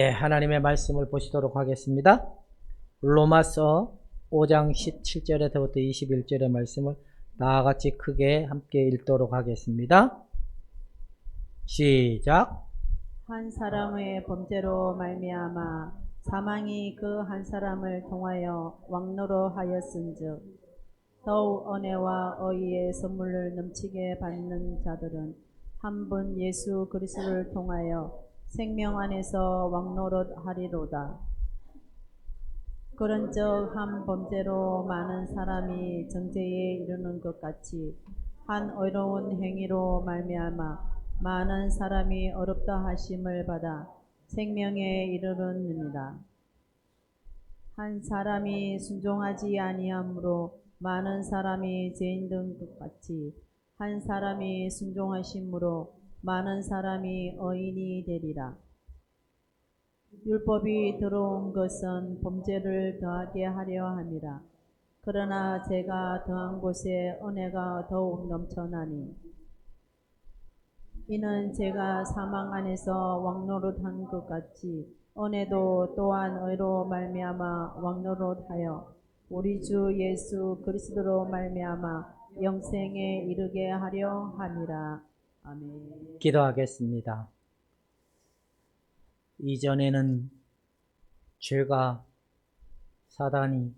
네, 하나님의 말씀을 보시도록 하겠습니다. 로마서 5장 17절에서부터 21절의 말씀을 다같이 크게 함께 읽도록 하겠습니다. 시작. 한 사람의 범죄로 말미암아 사망이 그 한 사람을 통하여 왕노로 하였은즉 더욱 은혜와 의의 선물을 넘치게 받는 자들은 한 분 예수 그리스도를 통하여 생명 안에서 왕노릇 하리로다. 그런즉 한 범죄로 많은 사람이 정죄에 이르는 것 같이 한 의로운 행위로 말미암아 많은 사람이 어렵다 하심을 받아 생명에 이르렀느니라. 한 사람이 순종하지 아니함으로 많은 사람이 죄인 된 것 같이 한 사람이 순종하심으로 많은 사람이 의인이 되리라. 율법이 들어온 것은 범죄를 더하게 하려 함이라. 그러나 죄가 더한 곳에 은혜가 더욱 넘쳐나니 이는 죄가 사망 안에서 왕노릇한 것 같이 은혜도 또한 의로 말미암아 왕노릇하여 우리 주 예수 그리스도로 말미암아 영생에 이르게 하려 함이라. 아멘. 기도하겠습니다. 이전에는 죄가, 사단이,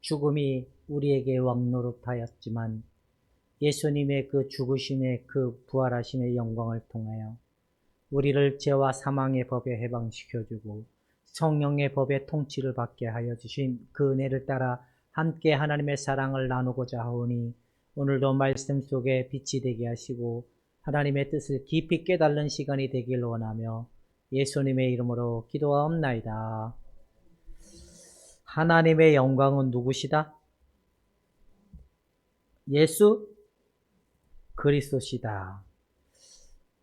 죽음이 우리에게 왕노릇하였지만 예수님의 그 죽으심의 그 부활하심의 영광을 통하여 우리를 죄와 사망의 법에 해방시켜주고 성령의 법의 통치를 받게 하여 주신 그 은혜를 따라 함께 하나님의 사랑을 나누고자 하오니 오늘도 말씀 속에 빛이 되게 하시고 하나님의 뜻을 깊이 깨달는 시간이 되길 원하며 예수님의 이름으로 기도하옵나이다. 하나님의 영광은 누구시다? 예수 그리스도시다.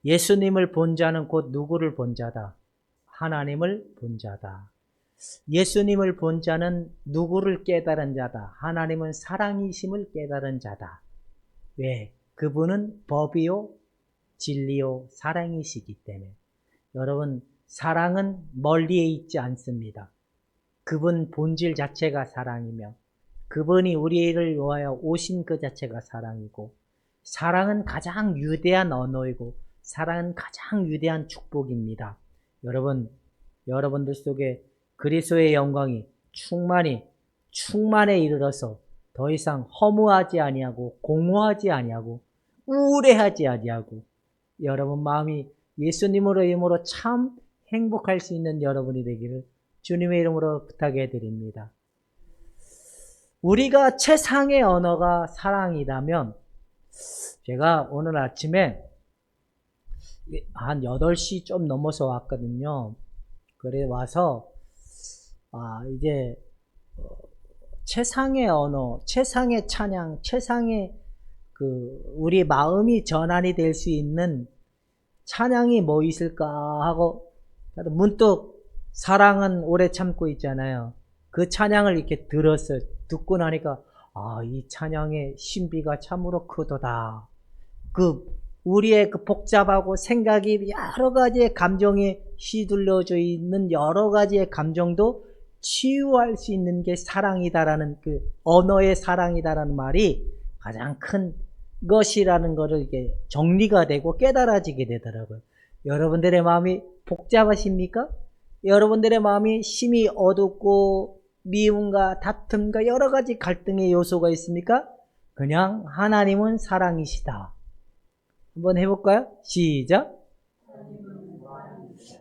예수님을 본 자는 곧 누구를 본 자다? 하나님을 본 자다. 예수님을 본 자는 누구를 깨달은 자다? 하나님은 사랑이심을 깨달은 자다. 왜? 그분은 법이요 진리요 사랑이시기 때문에. 여러분, 사랑은 멀리에 있지 않습니다. 그분 본질 자체가 사랑이며 그분이 우리를 위하여 오신 그 자체가 사랑이고 사랑은 가장 위대한 언어이고 사랑은 가장 위대한 축복입니다. 여러분, 여러분들 속에 그리스도의 영광이 충만에 이르러서 더 이상 허무하지 아니하고 공허하지 아니하고 우울해하지 아니하고 여러분 마음이 예수님으로 이름으로 참 행복할 수 있는 여러분이 되기를 주님의 이름으로 부탁해 드립니다. 우리가 최상의 언어가 사랑이라면 제가 오늘 아침에 한 8시 좀 넘어서 왔거든요. 그래 와서 이제 최상의 언어, 최상의 찬양, 최상의 우리 마음이 전환이 될 수 있는 찬양이 뭐 있을까 하고 문득 사랑은 오래 참고 있잖아요. 그 찬양을 이렇게 들었어요. 듣고 나니까 이 찬양의 신비가 참으로 크도다. 우리의 복잡하고 생각이 여러 가지의 감정에 휘둘려져 있는 여러 가지의 감정도 치유할 수 있는 게 사랑이다라는 그 언어의 사랑이다라는 말이 가장 큰 것이라는 것을 이렇게 정리가 되고 깨달아지게 되더라고요. 여러분들의 마음이 복잡하십니까? 여러분들의 마음이 심히 어둡고 미움과 다툼과 여러 가지 갈등의 요소가 있습니까? 그냥 하나님은 사랑이시다. 한번 해볼까요? 시작.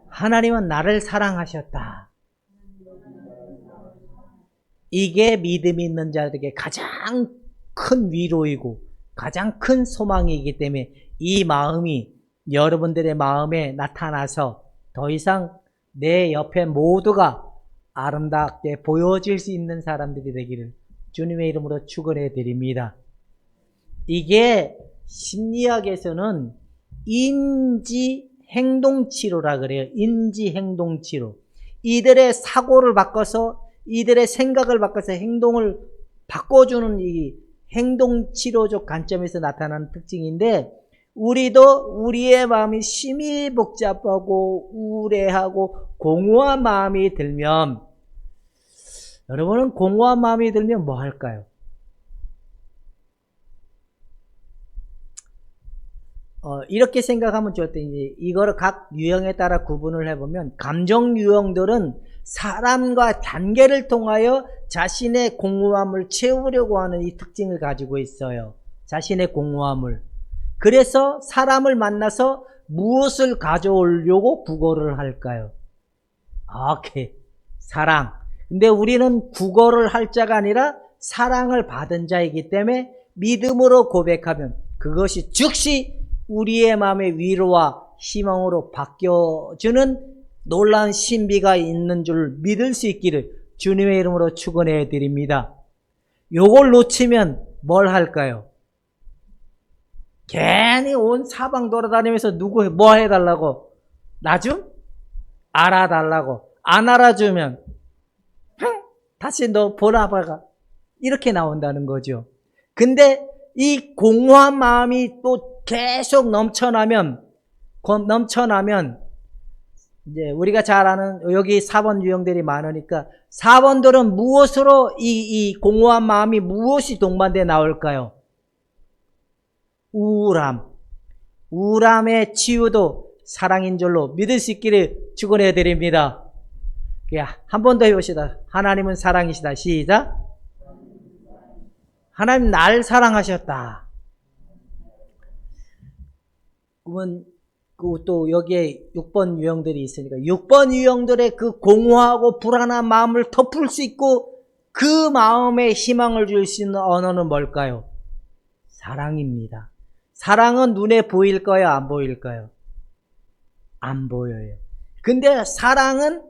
하나님은 나를 사랑하셨다. 이게 믿음이 있는 자들에게 가장 큰 위로이고 가장 큰 소망이기 때문에 이 마음이 여러분들의 마음에 나타나서 더 이상 내 옆에 모두가 아름답게 보여질 수 있는 사람들이 되기를 주님의 이름으로 축원해 드립니다. 이게 심리학에서는 인지행동치료라 그래요. 인지행동치료. 이들의 사고를 바꿔서 이들의 생각을 바꿔서 행동을 바꿔주는 이 행동치료적 관점에서 나타나는 특징인데 우리도 우리의 마음이 심히 복잡하고 우울해하고 공허한 마음이 들면, 여러분은 공허한 마음이 들면 뭐 할까요? 이렇게 생각하면 좋대. 이거를 각 유형에 따라 구분을 해보면, 감정 유형들은 사람과 관계를 통하여 자신의 공허함을 채우려고 하는 이 특징을 가지고 있어요. 자신의 공허함을. 그래서 사람을 만나서 무엇을 가져오려고 구걸을 할까요? 오케이. 사랑. 근데 우리는 구걸을 할 자가 아니라 사랑을 받은 자이기 때문에 믿음으로 고백하면 그것이 즉시 우리의 마음의 위로와 희망으로 바뀌어주는 놀라운 신비가 있는 줄 믿을 수 있기를 주님의 이름으로 축원해 드립니다. 요걸 놓치면 뭘 할까요? 괜히 온 사방 돌아다니면서 누구 뭐 해달라고? 나 좀 알아달라고. 안 알아주면 다시 너 보라봐가 이렇게 나온다는 거죠. 근데 이 공허한 마음이 또 계속 넘쳐나면 이제 우리가 잘 아는 여기 4번 유형들이 많으니까 4번들은 무엇으로 이 공허한 마음이 무엇이 동반돼 나올까요? 우울함. 우울함의 치유도 사랑인 줄로 믿을 수 있기를 축원해 드립니다. 한 번 더 해봅시다. 하나님은 사랑이시다. 시작. 하나님 날 사랑하셨다. 그러면 또 여기에 6번 유형들이 있으니까 6번 유형들의 그 공허하고 불안한 마음을 덮을 수 있고 그 마음에 희망을 줄 수 있는 언어는 뭘까요? 사랑입니다. 사랑은 눈에 보일까요? 안 보일까요? 안 보여요. 근데 사랑은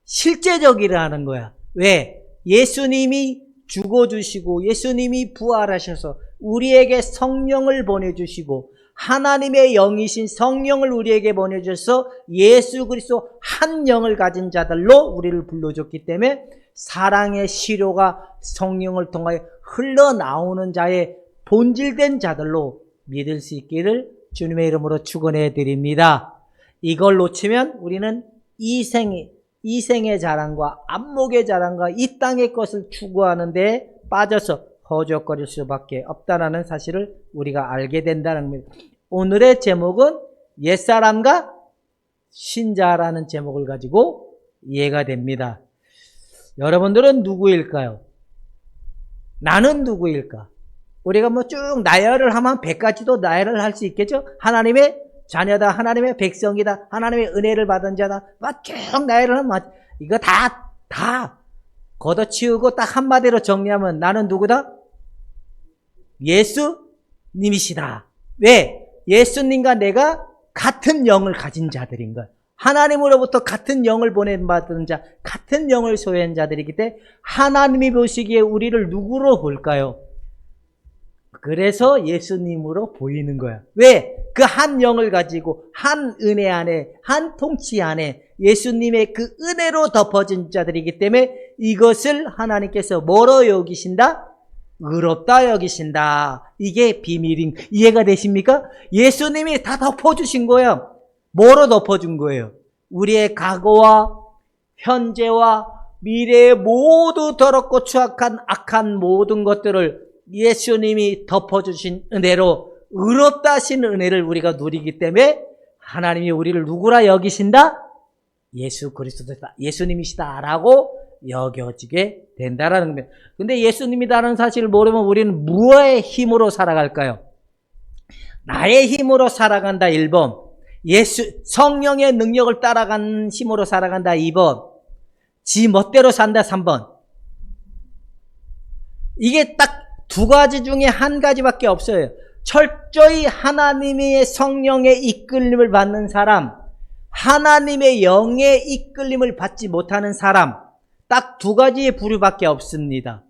실제적이라는 거야. 왜? 예수님이 죽어주시고 예수님이 부활하셔서 우리에게 성령을 보내주시고 하나님의 영이신 성령을 우리에게 보내주셔서 예수 그리스도 한 영을 가진 자들로 우리를 불러줬기 때문에 사랑의 시료가 성령을 통하여 흘러나오는 자의 본질된 자들로 믿을 수 있기를 주님의 이름으로 축원해 드립니다. 이걸 놓치면 우리는 이생의 자랑과 안목의 자랑과 이 땅의 것을 추구하는 데 빠져서 허적거릴 수밖에 없다는 사실을 우리가 알게 된다는 겁니다. 오늘의 제목은 옛사람과 신자라는 제목을 가지고 이해가 됩니다. 여러분들은 누구일까요? 나는 누구일까? 우리가 뭐 쭉 나열을 하면 100가지도 나열을 할 수 있겠죠? 하나님의 자녀다, 하나님의 백성이다, 하나님의 은혜를 받은 자다, 막 쭉 나열을 하면 이거 다 걷어치우고 딱 한마디로 정리하면 나는 누구다? 예수님이시다. 왜? 예수님과 내가 같은 영을 가진 자들인 거예요. 하나님으로부터 같은 영을 보내받은 자, 같은 영을 소유한 자들이기 때문에 하나님이 보시기에 우리를 누구로 볼까요? 그래서 예수님으로 보이는 거야. 왜? 그 한 영을 가지고 한 은혜 안에, 한 통치 안에 예수님의 그 은혜로 덮어진 자들이기 때문에 이것을 하나님께서 뭐로 여기신다? 의롭다 여기신다. 이게 비밀인, 이해가 되십니까? 예수님이 다 덮어주신 거예요. 뭐로 덮어준 거예요? 우리의 과거와 현재와 미래의 모두 더럽고 추악한 악한 모든 것들을 예수님이 덮어주신 은혜로 의롭다 하신 은혜를 우리가 누리기 때문에 하나님이 우리를 누구라 여기신다? 예수 그리스도다, 예수님이시다라고 여겨지게 된다라는 겁니다. 근데 예수님이다라는 사실을 모르면 우리는 무엇의 힘으로 살아갈까요? 나의 힘으로 살아간다 1번, 성령의 능력을 따라가는 힘으로 살아간다 2번, 지 멋대로 산다 3번. 이게 딱 두 가지 중에 한 가지밖에 없어요. 철저히 하나님의 성령의 이끌림을 받는 사람, 하나님의 영의 이끌림을 받지 못하는 사람, 딱 두 가지의 부류밖에 없습니다.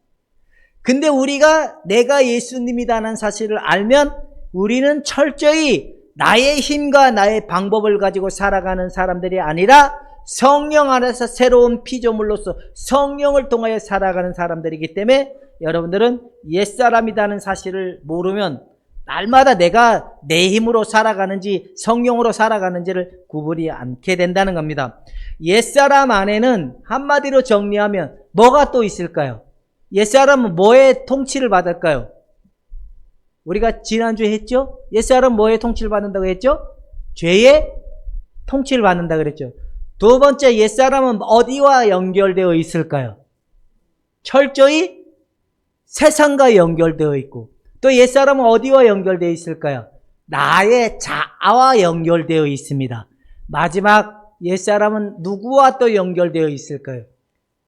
근데 우리가 내가 예수님이라는 사실을 알면 우리는 철저히 나의 힘과 나의 방법을 가지고 살아가는 사람들이 아니라 성령 안에서 새로운 피조물로서 성령을 통하여 살아가는 사람들이기 때문에 여러분들은 옛사람이라는 사실을 모르면 날마다 내가 내 힘으로 살아가는지 성령으로 살아가는지를 구분이 않게 된다는 겁니다. 옛사람 안에는 한마디로 정리하면 뭐가 또 있을까요? 옛사람은 뭐의 통치를 받을까요? 우리가 지난주에 했죠? 옛사람은 뭐의 통치를 받는다고 했죠? 죄의 통치를 받는다 그랬죠. 두 번째, 옛사람은 어디와 연결되어 있을까요? 철저히 세상과 연결되어 있고, 또 옛사람은 어디와 연결되어 있을까요? 나의 자아와 연결되어 있습니다. 마지막 옛사람은 누구와 또 연결되어 있을까요?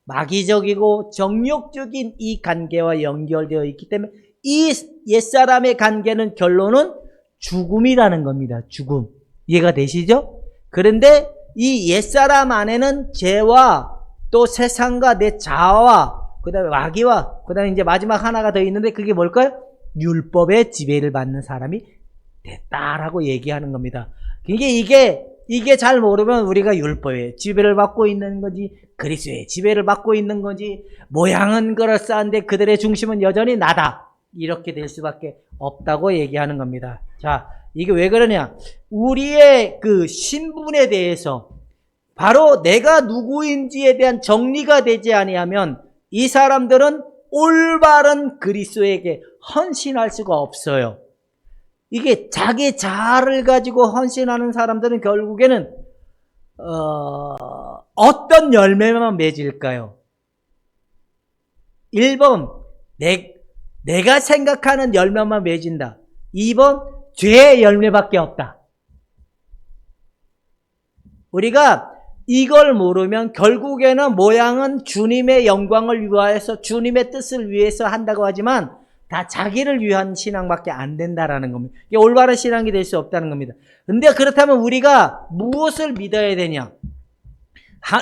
마귀적이고 정욕적인 이 관계와 연결되어 있기 때문에 이 옛사람의 관계는 결론은 죽음이라는 겁니다. 죽음. 이해가 되시죠? 그런데 이 옛사람 안에는 죄와 또 세상과 내 자아와 그 다음에 마귀와 그 다음에 이제 마지막 하나가 더 있는데 그게 뭘까요? 율법의 지배를 받는 사람이 됐다라고 얘기하는 겁니다. 이게 잘 모르면 우리가 율법의 지배를 받고 있는 건지 그리스도의 지배를 받고 있는 건지 모양은 그럴싸한데 그들의 중심은 여전히 나다. 이렇게 될 수밖에 없다고 얘기하는 겁니다. 자, 이게 왜 그러냐? 우리의 그 신분에 대해서 바로 내가 누구인지에 대한 정리가 되지 아니하면 이 사람들은 올바른 그리스도에게 헌신할 수가 없어요. 이게 자기 자아를 가지고 헌신하는 사람들은 결국에는 어떤 열매만 맺을까요? 1번 내가 생각하는 열매만 맺은다. 2번 죄의 열매밖에 없다. 우리가 이걸 모르면 결국에는 모양은 주님의 영광을 위하여서 주님의 뜻을 위해서 한다고 하지만 다 자기를 위한 신앙밖에 안 된다라는 겁니다. 이게 올바른 신앙이 될 수 없다는 겁니다. 근데 그렇다면 우리가 무엇을 믿어야 되냐?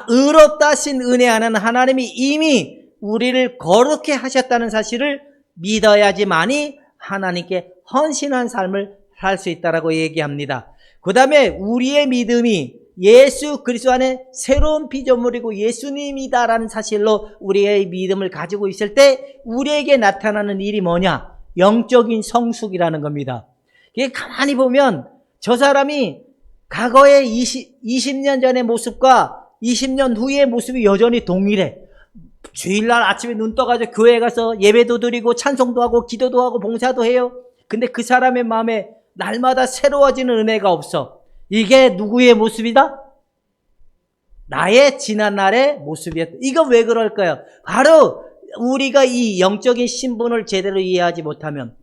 의롭다 하신 은혜 안에는 하나님이 이미 우리를 거룩해 하셨다는 사실을 믿어야지만이 하나님께 헌신한 삶을 살 수 있다라고 얘기합니다. 그 다음에 우리의 믿음이 예수 그리스도 안에 새로운 피조물이고 예수님이다라는 사실로 우리의 믿음을 가지고 있을 때 우리에게 나타나는 일이 뭐냐? 영적인 성숙이라는 겁니다. 이게 가만히 보면 저 사람이 과거의 20년 전의 모습과 20년 후의 모습이 여전히 동일해. 주일날 아침에 눈 떠가지고 교회 가서 예배도 드리고 찬송도 하고 기도도 하고 봉사도 해요. 근데 그 사람의 마음에 날마다 새로워지는 은혜가 없어. 이게 누구의 모습이다? 나의 지난날의 모습이었다. 이거 왜 그럴까요? 바로 우리가 이 영적인 신분을 제대로 이해하지 못하면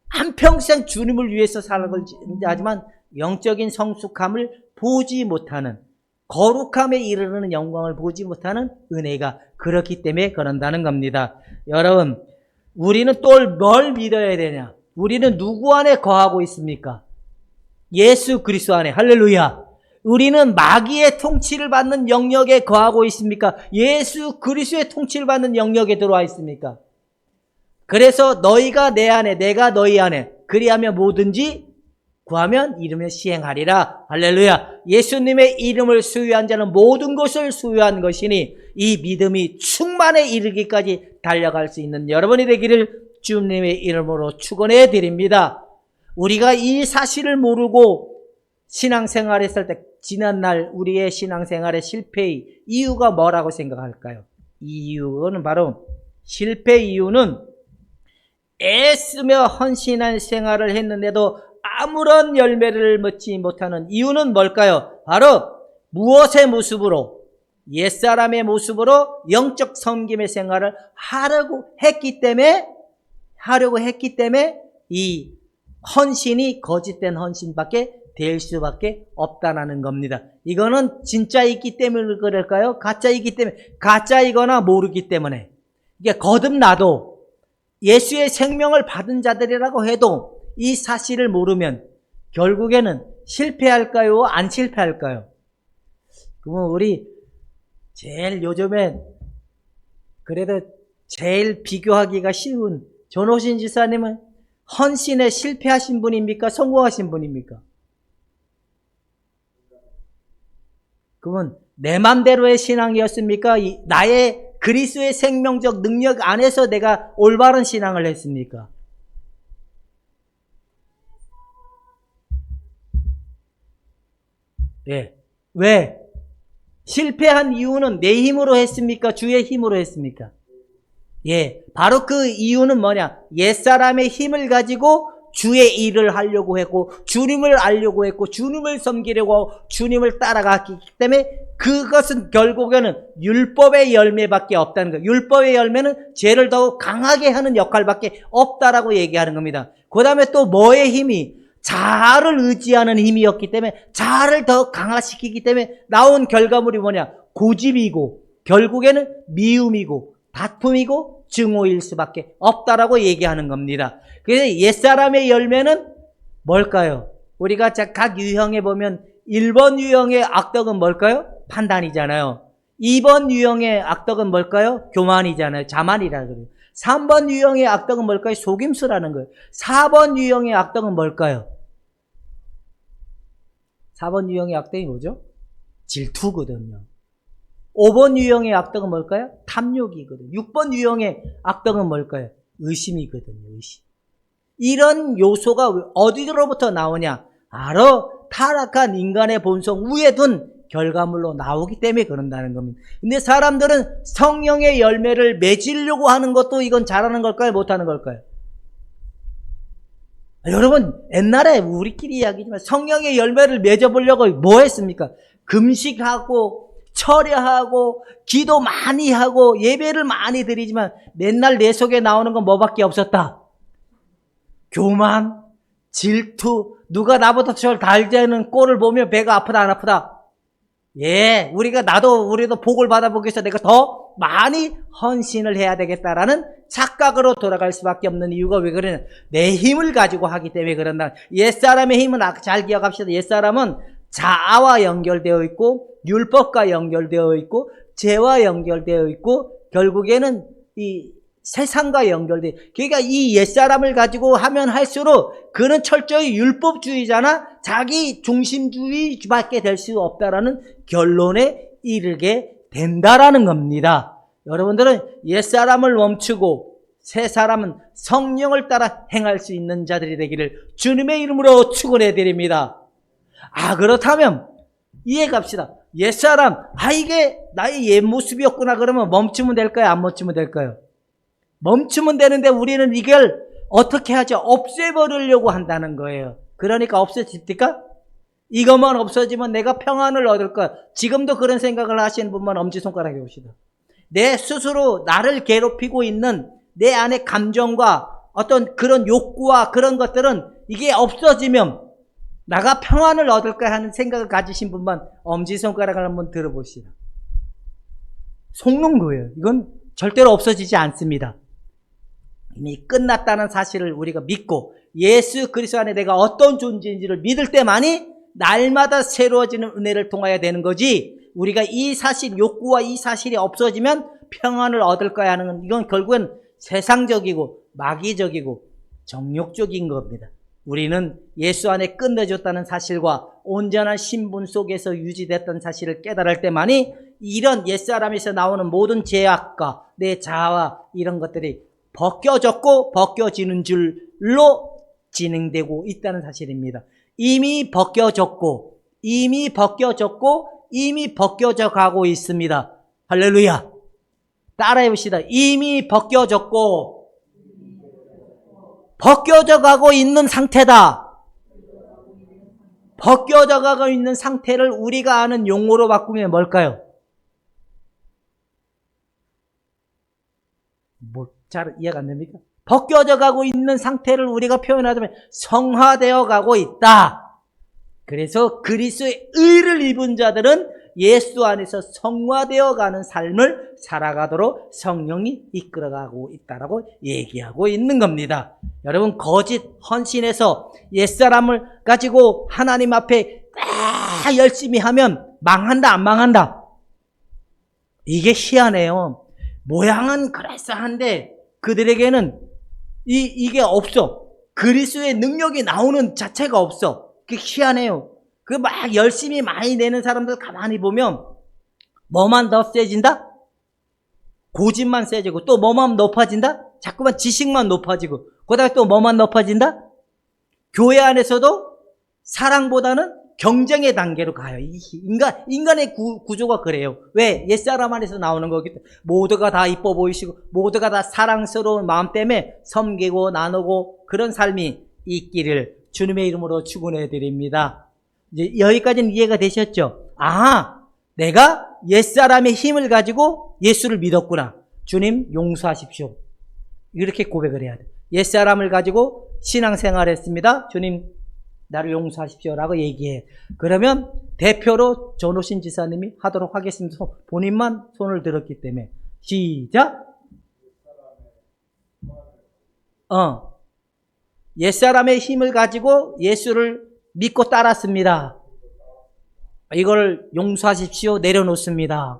한평생 주님을 위해서 살아가지만 영적인 성숙함을 보지 못하는, 거룩함에 이르는 영광을 보지 못하는 은혜가 그렇기 때문에 그런다는 겁니다. 여러분, 우리는 또 뭘 믿어야 되냐? 우리는 누구 안에 거하고 있습니까? 예수 그리스도 안에. 할렐루야. 우리는 마귀의 통치를 받는 영역에 거하고 있습니까? 예수 그리스도의 통치를 받는 영역에 들어와 있습니까? 그래서 너희가 내 안에, 내가 너희 안에, 그리하면 뭐든지 구하면 이름을 시행하리라. 할렐루야. 예수님의 이름을 수유한 자는 모든 것을 수유한 것이니 이 믿음이 충만에 이르기까지 달려갈 수 있는 여러분이 되기를 주님의 이름으로 축원해 드립니다. 우리가 이 사실을 모르고 신앙생활했을 때 지난날 우리의 신앙생활의 실패의 이유가 뭐라고 생각할까요? 이 이유는 바로 실패 이유는 애쓰며 헌신한 생활을 했는데도 아무런 열매를 맺지 못하는 이유는 뭘까요? 바로 무엇의 모습으로? 옛사람의 모습으로 영적 섬김의 생활을 하려고 했기 때문에 이 헌신이 거짓된 헌신밖에 될 수밖에 없다는 겁니다. 이거는 진짜이기 때문에 그럴까요? 가짜이기 때문에, 가짜이거나 모르기 때문에. 이게 거듭나도 예수의 생명을 받은 자들이라고 해도 이 사실을 모르면 결국에는 실패할까요? 안 실패할까요? 그러면 우리 제일 요즘에 그래도 제일 비교하기가 쉬운 전호신 지사님은 헌신에 실패하신 분입니까? 성공하신 분입니까? 그러면 내 맘대로의 신앙이었습니까? 나의 그리스도의 생명적 능력 안에서 내가 올바른 신앙을 했습니까? 예. 왜? 실패한 이유는 내 힘으로 했습니까? 주의 힘으로 했습니까? 예. 바로 그 이유는 뭐냐? 옛사람의 힘을 가지고 주의 일을 하려고 했고, 주님을 알려고 했고, 주님을 섬기려고 하고, 주님을 따라갔기 때문에 그것은 결국에는 율법의 열매밖에 없다는 거예요. 율법의 열매는 죄를 더욱 강하게 하는 역할밖에 없다라고 얘기하는 겁니다. 그 다음에 또 뭐의 힘이? 자아를 의지하는 힘이었기 때문에 자아를 더 강화시키기 때문에 나온 결과물이 뭐냐? 고집이고 결국에는 미움이고 다툼이고 증오일 수밖에 없다라고 얘기하는 겁니다. 그래서 옛사람의 열매는 뭘까요? 우리가 각 유형에 보면 1번 유형의 악덕은 뭘까요? 판단이잖아요. 2번 유형의 악덕은 뭘까요? 교만이잖아요. 자만이라 그래요. 3번 유형의 악덕은 뭘까요? 속임수라는 거예요. 4번 유형의 악덕은 뭘까요? 4번 유형의 악덕이 뭐죠? 질투거든요. 5번 유형의 악덕은 뭘까요? 탐욕이거든요. 6번 유형의 악덕은 뭘까요? 의심이거든요. 의심. 이런 요소가 어디로부터 나오냐? 바로 타락한 인간의 본성 위에 둔 결과물로 나오기 때문에 그런다는 겁니다. 근데 사람들은 성령의 열매를 맺으려고 하는 것도 이건 잘하는 걸까요? 못하는 걸까요? 여러분, 옛날에 우리끼리 이야기지만 성령의 열매를 맺어보려고 뭐 했습니까? 금식하고 철야하고 기도 많이 하고 예배를 많이 드리지만 맨날 내 속에 나오는 건 뭐밖에 없었다? 교만, 질투, 누가 나보다 절 달자는 꼴을 보며 배가 아프다 안 아프다? 예, 우리도 복을 받아보기 위해서 내가 더 많이 헌신을 해야 되겠다라는 착각으로 돌아갈 수밖에 없는 이유가 왜 그러냐? 내 힘을 가지고 하기 때문에 그런다. 옛사람의 힘은 잘 기억합시다. 옛사람은 자아와 연결되어 있고 율법과 연결되어 있고 죄와 연결되어 있고 결국에는 이 세상과 연결돼. 그러니까 이 옛사람을 가지고 하면 할수록 그는 철저히 율법주의자나 자기 중심주의밖에 될 수 없다라는 결론에 이르게 된다라는 겁니다. 여러분들은 옛사람을 멈추고 새 사람은 성령을 따라 행할 수 있는 자들이 되기를 주님의 이름으로 축원해 드립니다. 그렇다면 이해 갑시다. 옛사람, 이게 나의 옛 모습이었구나 그러면 멈추면 될까요? 안 멈추면 될까요? 멈추면 되는데 우리는 이걸 어떻게 하죠? 없애버리려고 한다는 거예요. 그러니까 없어집니까? 이것만 없어지면 내가 평안을 얻을 거야. 지금도 그런 생각을 하시는 분만 엄지손가락에 봅시다. 내 스스로 나를 괴롭히고 있는 내 안의 감정과 어떤 그런 욕구와 그런 것들은 이게 없어지면 나가 평안을 얻을까 하는 생각을 가지신 분만 엄지손가락을 한번 들어보시다. 속는 거예요. 이건 절대로 없어지지 않습니다. 이미 끝났다는 사실을 우리가 믿고 예수 그리스도 안에 내가 어떤 존재인지를 믿을 때만이 날마다 새로워지는 은혜를 통하여야 되는 거지, 우리가 이 사실, 욕구와 이 사실이 없어지면 평안을 얻을 거야 하는 건 이건 결국은 세상적이고 마귀적이고 정욕적인 겁니다. 우리는 예수 안에 끝내줬다는 사실과 온전한 신분 속에서 유지됐던 사실을 깨달을 때만이 이런 옛사람에서 나오는 모든 죄악과 내 자아와 이런 것들이 벗겨졌고 벗겨지는 줄로 진행되고 있다는 사실입니다. 이미 벗겨졌고 이미 벗겨져 가고 있습니다. 할렐루야. 따라해 봅시다. 이미 벗겨졌고 벗겨져 가고 있는 상태다. 벗겨져 가고 있는 상태를 우리가 아는 용어로 바꾸면 뭘까요? 잘 이해가 안 됩니까? 벗겨져 가고 있는 상태를 우리가 표현하자면 성화되어 가고 있다. 그래서 그리스도의 의를 입은 자들은 예수 안에서 성화되어 가는 삶을 살아가도록 성령이 이끌어가고 있다라고 얘기하고 있는 겁니다. 여러분, 거짓 헌신해서 옛사람을 가지고 하나님 앞에 열심히 하면 망한다, 안 망한다? 이게 희한해요. 모양은 그럴싸한데 그들에게는 이게 없어. 그리스도의 능력이 나오는 자체가 없어. 그게 희한해요. 그 막 열심히 많이 내는 사람들 가만히 보면 뭐만 더 세진다? 고집만 세지고, 또 뭐만 높아진다? 자꾸만 지식만 높아지고, 그다음에 또 뭐만 높아진다? 교회 안에서도 사랑보다는 경쟁의 단계로 가요. 인간의 구조가 그래요. 왜? 옛사람 안에서 나오는 거기 때문에 모두가 다 이뻐 보이시고 모두가 다 사랑스러운 마음 때문에 섬기고 나누고 그런 삶이 있기를 주님의 이름으로 축원해 드립니다. 이제 여기까지는 이해가 되셨죠? 내가 옛사람의 힘을 가지고 예수를 믿었구나. 주님 용서하십시오. 이렇게 고백을 해야 돼. 옛사람을 가지고 신앙생활했습니다. 주님 나를 용서하십시오라고 얘기해. 그러면 대표로 전호신 지사님이 하도록 하겠습니다. 본인만 손을 들었기 때문에. 시작. 옛사람의 힘을 가지고 예수를 믿고 따랐습니다. 이걸 용서하십시오. 내려놓습니다.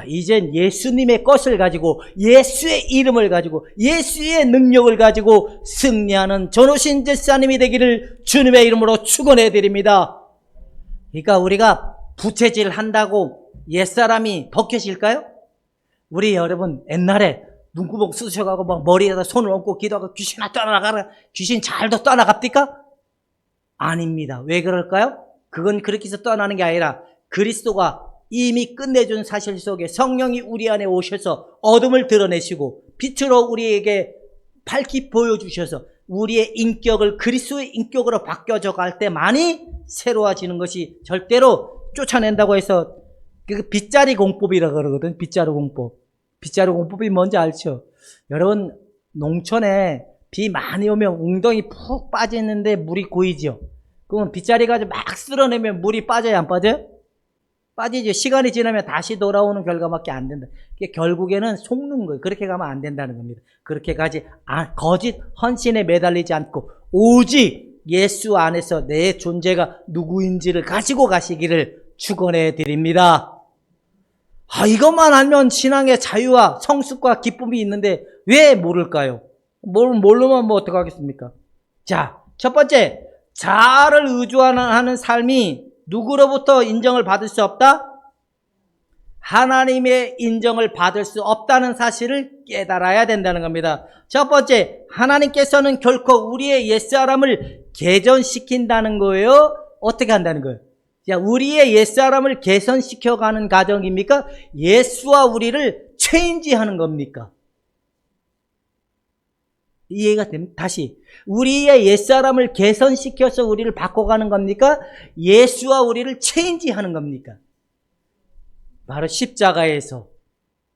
이젠 예수님의 것을 가지고 예수의 이름을 가지고 예수의 능력을 가지고 승리하는 전호신 집사님이 되기를 주님의 이름으로 축원해 드립니다. 그러니까 우리가 부채질 한다고 옛사람이 벗겨질까요? 우리 여러분 옛날에 눈구멍 쑤셔가고 막 머리에다 손을 얹고 기도하고 귀신아 떠나가라. 귀신 잘도 떠나갑니까? 아닙니다. 왜 그럴까요? 그건 그렇게 해서 떠나는 게 아니라 그리스도가 이미 끝내준 사실 속에 성령이 우리 안에 오셔서 어둠을 드러내시고 빛으로 우리에게 밝히 보여주셔서 우리의 인격을 그리스도의 인격으로 바뀌어져 갈 때만이 새로워지는 것이 절대로 쫓아낸다고 해서 그 빗자리 공법이라고 그러거든. 빗자루 공법. 빗자루 공법이 뭔지 알죠? 여러분 농촌에 비 많이 오면 웅덩이 푹 빠지는데 물이 고이죠. 그러면 빗자리 가지고 막 쓸어내면 물이 빠져요, 안 빠져요? 빠지죠. 시간이 지나면 다시 돌아오는 결과밖에 안 된다. 결국에는 속는 거예요. 그렇게 가면 안 된다는 겁니다. 그렇게 가지 거짓 헌신에 매달리지 않고 오직 예수 안에서 내 존재가 누구인지를 가지고 가시기를 축원해 드립니다. 이것만 알면 신앙의 자유와 성숙과 기쁨이 있는데 왜 모를까요? 모르면 뭐 어떡하겠습니까? 자, 첫 번째, 자아를 의존하는 삶이 누구로부터 인정을 받을 수 없다? 하나님의 인정을 받을 수 없다는 사실을 깨달아야 된다는 겁니다. 첫 번째, 하나님께서는 결코 우리의 옛사람을 개전시킨다는 거예요? 어떻게 한다는 거예요? 자, 우리의 옛사람을 개선시켜가는 과정입니까? 예수와 우리를 체인지하는 겁니까? 이해가 됩니다. 다시, 우리의 옛사람을 개선시켜서 우리를 바꿔가는 겁니까? 예수와 우리를 체인지하는 겁니까? 바로 십자가에서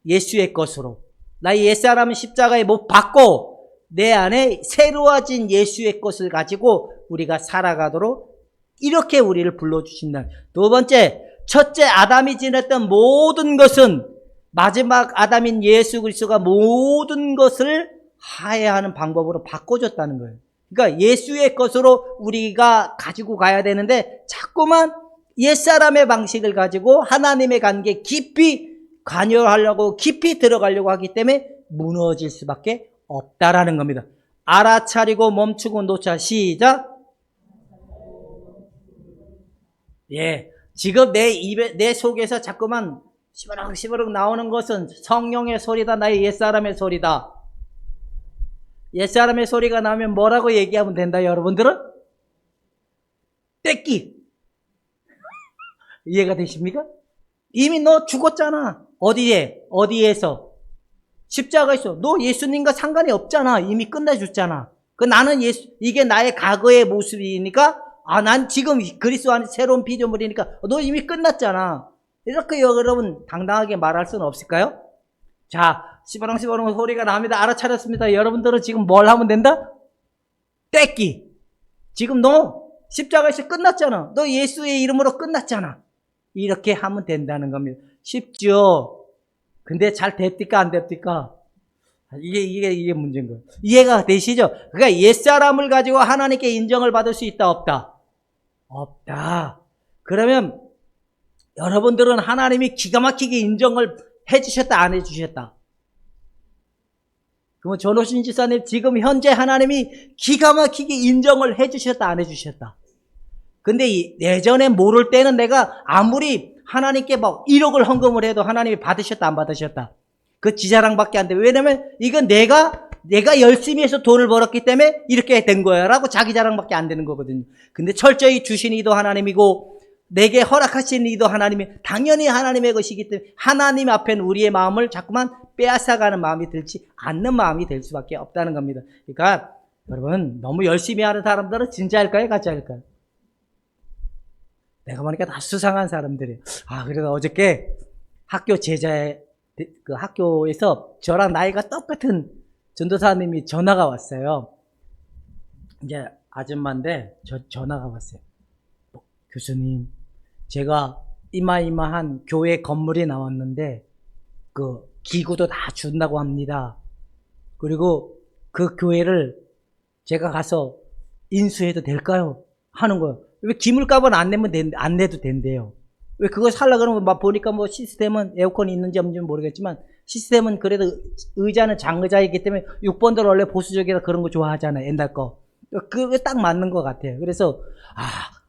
예수의 것으로 나의 옛사람은 십자가에 못 박고 내 안에 새로워진 예수의 것을 가지고 우리가 살아가도록 이렇게 우리를 불러주신다. 두 번째, 첫째 아담이 지냈던 모든 것은 마지막 아담인 예수 그리스도가 모든 것을 화해하는 방법으로 바꿔줬다는 거예요. 그러니까 예수의 것으로 우리가 가지고 가야 되는데 자꾸만 옛사람의 방식을 가지고 하나님의 관계에 깊이 관여하려고 깊이 들어가려고 하기 때문에 무너질 수밖에 없다라는 겁니다. 알아차리고 멈추고 놓자. 시작. 지금 내 속에서 자꾸만 시버럭 나오는 것은 성령의 소리다. 나의 옛사람의 소리다. 옛사람의 소리가 나오면 뭐라고 얘기하면 된다, 여러분들은? 떼끼. 이해가 되십니까? 이미 너 죽었잖아. 어디에서? 십자가에서. 너 예수님과 상관이 없잖아. 이미 끝내줬잖아. 나는 이게 나의 과거의 모습이니까, 난 지금 그리스도 안에 새로운 피조물이니까, 너 이미 끝났잖아. 이렇게 여러분 당당하게 말할 수는 없을까요? 자, 시바렁 소리가 납니다. 알아차렸습니다. 여러분들은 지금 뭘 하면 된다? 떼끼. 지금 너 십자가에서 끝났잖아. 너 예수의 이름으로 끝났잖아. 이렇게 하면 된다는 겁니다. 쉽죠? 근데 잘 됩니까? 안 됩니까? 이게 문제인 거예요. 이해가 되시죠? 그러니까 옛사람을 가지고 하나님께 인정을 받을 수 있다, 없다? 없다. 그러면 여러분들은 하나님이 기가 막히게 인정을 해주셨다, 안 해주셨다? 그러면 전호신 지사님, 지금 현재 하나님이 기가 막히게 인정을 해주셨다, 안 해주셨다? 근데 예전에 모를 때는 내가 아무리 하나님께 막 1억을 헌금을 해도 하나님이 받으셨다, 안 받으셨다? 그 지자랑밖에 안 돼. 왜냐면 이건 내가 내가 열심히 해서 돈을 벌었기 때문에 이렇게 된 거야 라고 자기 자랑밖에 안 되는 거거든요. 근데 철저히 주신 이도 하나님이고 내게 허락하신 이도 하나님이 당연히 하나님의 것이기 때문에 하나님 앞엔 우리의 마음을 자꾸만 빼앗아가는 마음이 들지 않는 마음이 될 수밖에 없다는 겁니다. 그러니까 여러분, 너무 열심히 하는 사람들은 진짜일까요? 가짜일까요? 내가 보니까 다 수상한 사람들이에요. 그래서 어저께 그 학교에서 저랑 나이가 똑같은 전도사님이 전화가 왔어요. 이제 아줌마인데 전화가 왔어요. 교수님, 제가 이마이마한 교회 건물이 나왔는데 그 기구도 다 준다고 합니다. 그리고 그 교회를 제가 가서 인수해도 될까요? 하는 거예요. 왜 기물값은 안 내도 된대요. 왜 그거 살라 그러면 막 보니까 뭐 시스템은 에어컨이 있는지 없는지 모르겠지만 시스템은 그래도 의자는 장의자이기 때문에 6번들 원래 보수적이라 그런 거 좋아하잖아요. 옛날 거. 그게 딱 맞는 것 같아요. 그래서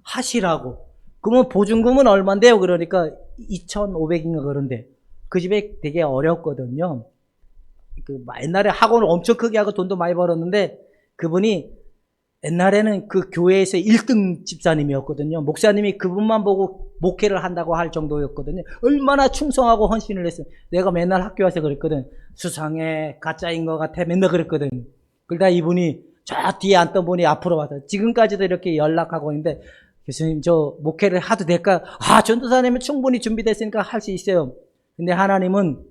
하시라고. 그러면 보증금은 얼만데요? 그러니까 2,500인가 그런데 그 집에 되게 어렵거든요. 옛날에 학원을 엄청 크게 하고 돈도 많이 벌었는데 그분이 옛날에는 그 교회에서 1등 집사님이었거든요. 목사님이 그분만 보고 목회를 한다고 할 정도였거든요. 얼마나 충성하고 헌신을 했어요. 내가 맨날 학교 와서 그랬거든. 수상해, 가짜인 것 같아. 맨날 그랬거든. 그러다 이분이 저 뒤에 앉던 분이 앞으로 와서 지금까지도 이렇게 연락하고 있는데 교수님 저 목회를 해도 될까? 전도사님은 충분히 준비됐으니까 할 수 있어요. 근데 하나님은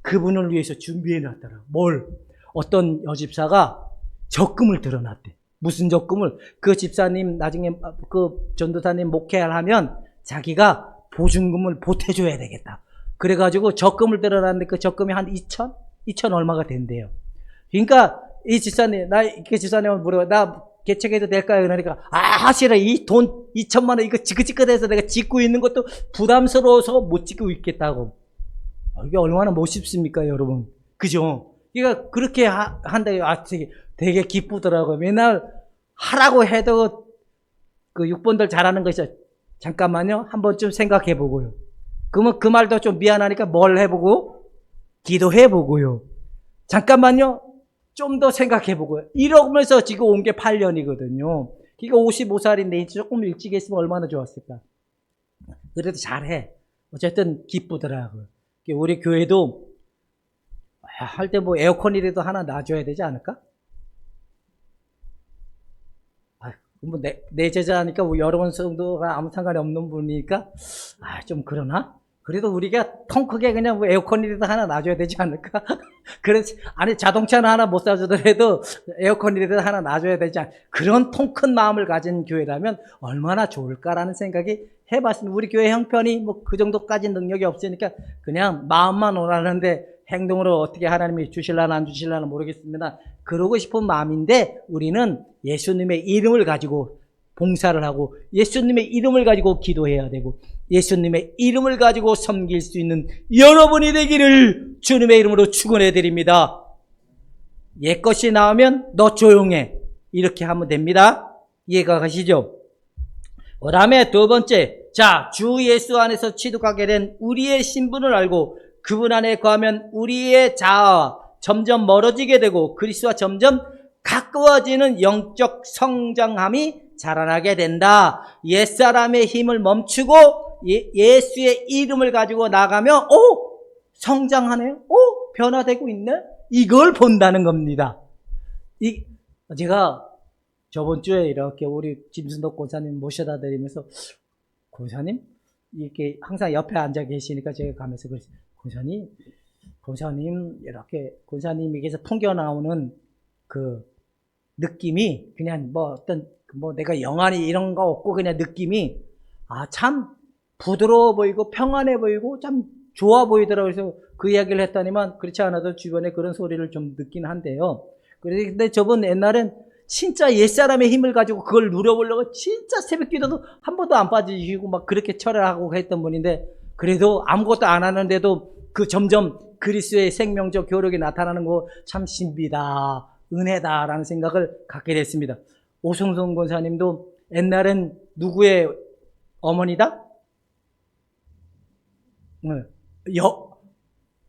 그분을 위해서 준비해놨더라. 뭘? 어떤 여집사가 적금을 들어놨대. 무슨 적금을? 그 집사님 나중에 그 전도사님 목회를 하면 자기가 보증금을 보태줘야 되겠다. 그래가지고 적금을 들어놨는데 그 적금이 한 2천 얼마가 된대요. 그러니까 이 집사님, 그 집사님을 물어봐. 나 개척해도 될까요? 그러니까 하시라. 이 돈 2천만 원 이거 지긋지긋해서 내가 짓고 있는 것도 부담스러워서 못 짓고 있겠다고. 이게 얼마나 멋있습니까, 여러분? 그죠? 그러니까 그렇게 한다. 되게 기쁘더라고요. 맨날 하라고 해도 그 6번들 잘하는 것이 잠깐만요. 한 번쯤 생각해 보고요. 그러면 그 말도 좀 미안하니까 뭘 해보고 기도해 보고요. 잠깐만요. 좀 더 생각해 보고요. 이러면서 지금 온 게 8년이거든요. 그러니까 55살인데 조금 일찍 했으면 얼마나 좋았을까. 그래도 잘해. 어쨌든 기쁘더라고요. 우리 교회도 할 때 뭐 에어컨이라도 하나 놔줘야 되지 않을까? 뭐 내 제자니까 뭐 여러분 정도가 아무 상관이 없는 분이니까 좀 그러나? 그래도 우리가 통 크게 그냥 뭐 에어컨이라도 하나 놔줘야 되지 않을까? 그래서 아니 자동차는 하나 못 사주더라도 에어컨이라도 하나 놔줘야 되지 않을까? 그런 통 큰 마음을 가진 교회라면 얼마나 좋을까라는 생각이 해봤습니다. 우리 교회 형편이 뭐 그 정도까지 능력이 없으니까 그냥 마음만 오라는데 행동으로 어떻게 하나님이 주실라나 안 주실라나 모르겠습니다. 그러고 싶은 마음인데 우리는 예수님의 이름을 가지고 봉사를 하고 예수님의 이름을 가지고 기도해야 되고 예수님의 이름을 가지고 섬길 수 있는 여러분이 되기를 주님의 이름으로 축원해 드립니다. 옛것이 나오면 너 조용해. 이렇게 하면 됩니다. 이해가 가시죠? 그 다음에 두 번째, 주 예수 안에서 취득하게 된 우리의 신분을 알고 그분 안에 거하면 우리의 자아와 점점 멀어지게 되고 그리스도와 점점 가까워지는 영적 성장함이 자라나게 된다. 옛사람의 힘을 멈추고 예수의 이름을 가지고 나가면 성장하네요. 변화되고 있네. 이걸 본다는 겁니다. 제가 저번 주에 이렇게 우리 김순덕 권사님 모셔다 드리면서 권사님 이렇게 항상 옆에 앉아 계시니까 제가 가면서 그랬어요. 권사님 이렇게 권사님에게서 통겨 나오는 그 느낌이 그냥 내가 영안이 이런 거 없고 그냥 느낌이 참 부드러워 보이고 평안해 보이고 참 좋아 보이더라고요. 그래서 그 이야기를 했더니만 그렇지 않아도 주변에 그런 소리를 좀 듣긴 한데요. 그런데 저번 옛날엔 진짜 옛사람의 힘을 가지고 그걸 누려보려고 진짜 새벽 기도도 한 번도 안 빠지시고 막 그렇게 철회하고 했던 분인데 그래도 아무것도 안 하는데도 그 점점 그리스도의 생명적 교력이 나타나는 거 참 신비다, 은혜다라는 생각을 갖게 됐습니다. 오성성 권사님도 옛날엔 누구의 어머니다?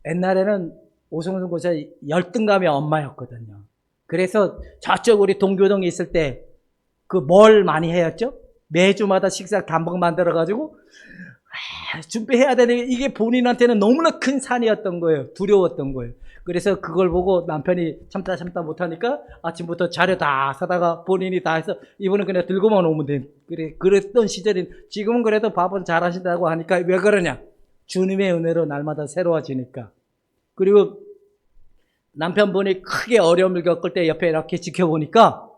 옛날에는 오성성 권사 열등감의 엄마였거든요. 그래서 저쪽 우리 동교동에 있을 때 그 뭘 많이 해였죠? 매주마다 식사 단복 만들어가지고 준비해야 되는데 이게 본인한테는 너무나 큰 산이었던 거예요. 두려웠던 거예요. 그래서 그걸 보고 남편이 참다 못하니까 아침부터 자료 다 사다가 본인이 다 해서 이분은 그냥 들고만 오면 돼. 그랬던 시절인, 지금은 그래도 밥은 잘 하신다고 하니까 왜 그러냐? 주님의 은혜로 날마다 새로워지니까. 그리고 남편분이 크게 어려움을 겪을 때 옆에 이렇게 지켜보니까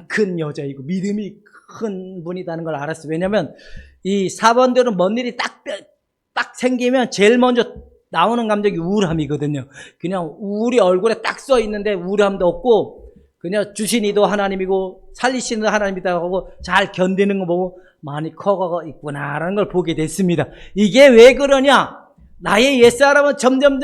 큰 여자이고 믿음이 큰 분이라는 걸 알았어요. 왜냐면 이 사번들은 뭔 일이 딱 생기면 제일 먼저 나오는 감정이 우울함이거든요. 그냥 우울이 얼굴에 딱 써 있는데 우울함도 없고 그냥 주신 이도 하나님이고 살리시는 하나님이다 하고 잘 견디는 거 보고 많이 커가고 있구나라는 걸 보게 됐습니다. 이게 왜 그러냐? 나의 옛사람은 점점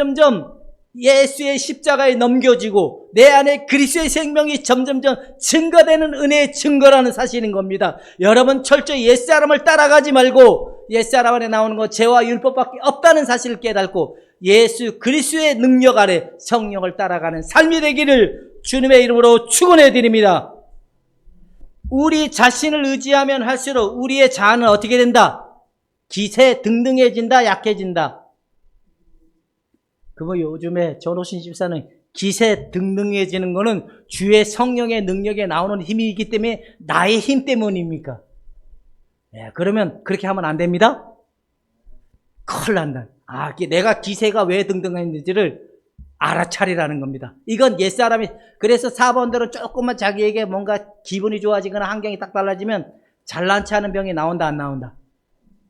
예수의 십자가에 넘겨지고 내 안에 그리스도의 생명이 점점점 증거되는 은혜의 증거라는 사실인 겁니다. 여러분 철저히 옛사람을 따라가지 말고 옛사람 안에 나오는 거 죄와 율법밖에 없다는 사실을 깨닫고 예수 그리스도의 능력 아래 성령을 따라가는 삶이 되기를 주님의 이름으로 축원해 드립니다. 우리 자신을 의지하면 할수록 우리의 자아는 어떻게 된다? 기세 등등해진다, 약해진다. 그거 요즘에 전호신 집사는 기세 등등해지는 거는 주의 성령의 능력에 나오는 힘이기 때문에 나의 힘 때문입니까? 네, 그러면 그렇게 하면 안 됩니다. 큰일 난다. 내가 기세가 왜 등등했는지를 알아차리라는 겁니다. 이건 옛사람이, 그래서 4번들은 조금만 자기에게 뭔가 기분이 좋아지거나 환경이 딱 달라지면 잘난 체 하는 병이 나온다, 안 나온다?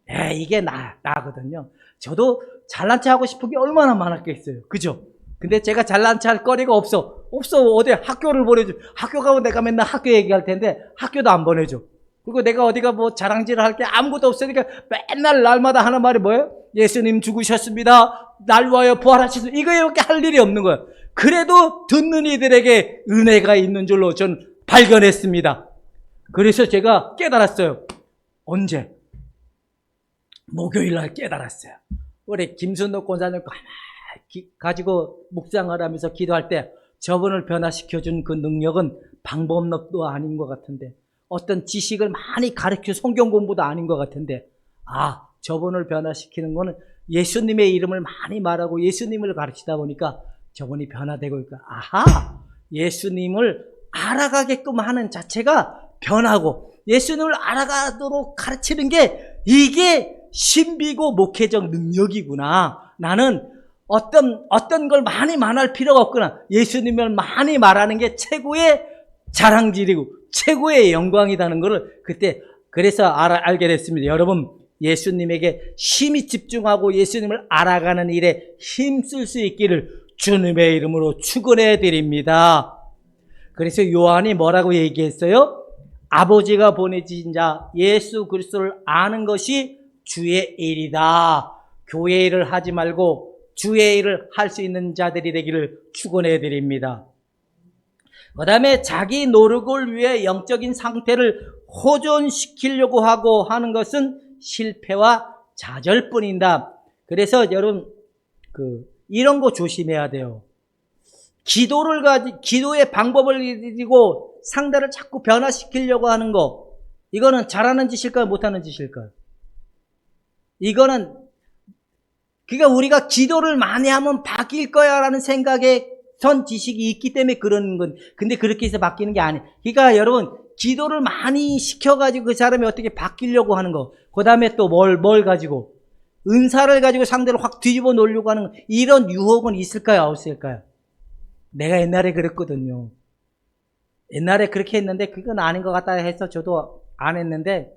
네, 이게 나거든요. 저도 잘난 체 하고 싶은 게 얼마나 많았겠어요. 그죠? 근데 제가 잘난 체 할 거리가 없어. 어디 학교를 보내줘. 학교 가면 내가 맨날 학교 얘기할 텐데 학교도 안 보내줘. 그리고 내가 어디가 뭐 자랑질을 할 게 아무것도 없으니까 맨날 날마다 하는 말이 뭐예요? 예수님 죽으셨습니다. 날 위하여 부활하셨습니다. 이거밖에 할 일이 없는 거예요. 그래도 듣는 이들에게 은혜가 있는 줄로 전 발견했습니다. 그래서 제가 깨달았어요. 언제? 목요일 날 깨달았어요. 우리 김순덕 권사님 가지고 묵상을 하면서 기도할 때 저분을 변화시켜준 그 능력은 방법론도 아닌 것 같은데 어떤 지식을 많이 가르쳐 성경 공부도 아닌 것 같은데 저분을 변화시키는 거는 예수님의 이름을 많이 말하고 예수님을 가르치다 보니까 저분이 변화되고 있고 예수님을 알아가게끔 하는 자체가 변하고 예수님을 알아가도록 가르치는 게 이게 신비고 목회적 능력이구나. 나는 어떤 걸 많이 말할 필요가 없구나. 예수님을 많이 말하는 게 최고의 자랑질이고 최고의 영광이라는 것을 그때 그래서 알게 됐습니다. 여러분 예수님에게 심히 집중하고 예수님을 알아가는 일에 힘쓸 수 있기를 주님의 이름으로 축원해 드립니다. 그래서 요한이 뭐라고 얘기했어요? 아버지가 보내신 자 예수 그리스도를 아는 것이 주의 일이다. 교회 일을 하지 말고 주의 일을 할 수 있는 자들이 되기를 축원해 드립니다. 그 다음에 자기 노력을 위해 영적인 상태를 호전시키려고 하는 것은 실패와 좌절뿐이다. 그래서 여러분 이런 거 조심해야 돼요. 기도의 방법을 가지고 상대를 자꾸 변화시키려고 하는 거, 이거는 잘하는 짓일까요? 못하는 짓일까요? 이거는 그러니까 우리가 기도를 많이 하면 바뀔 거야 라는 생각에 선 지식이 있기 때문에 그런 건, 근데 그렇게 해서 바뀌는 게 아니에요. 그러니까 여러분 기도를 많이 시켜가지고 그 사람이 어떻게 바뀌려고 하는 거, 그 다음에 또 뭘 가지고 은사를 가지고 상대를 확 뒤집어 놓으려고 하는 거, 이런 유혹은 있을까요? 없을까요? 내가 옛날에 그랬거든요. 옛날에 그렇게 했는데 그건 아닌 것 같다 해서 저도 안 했는데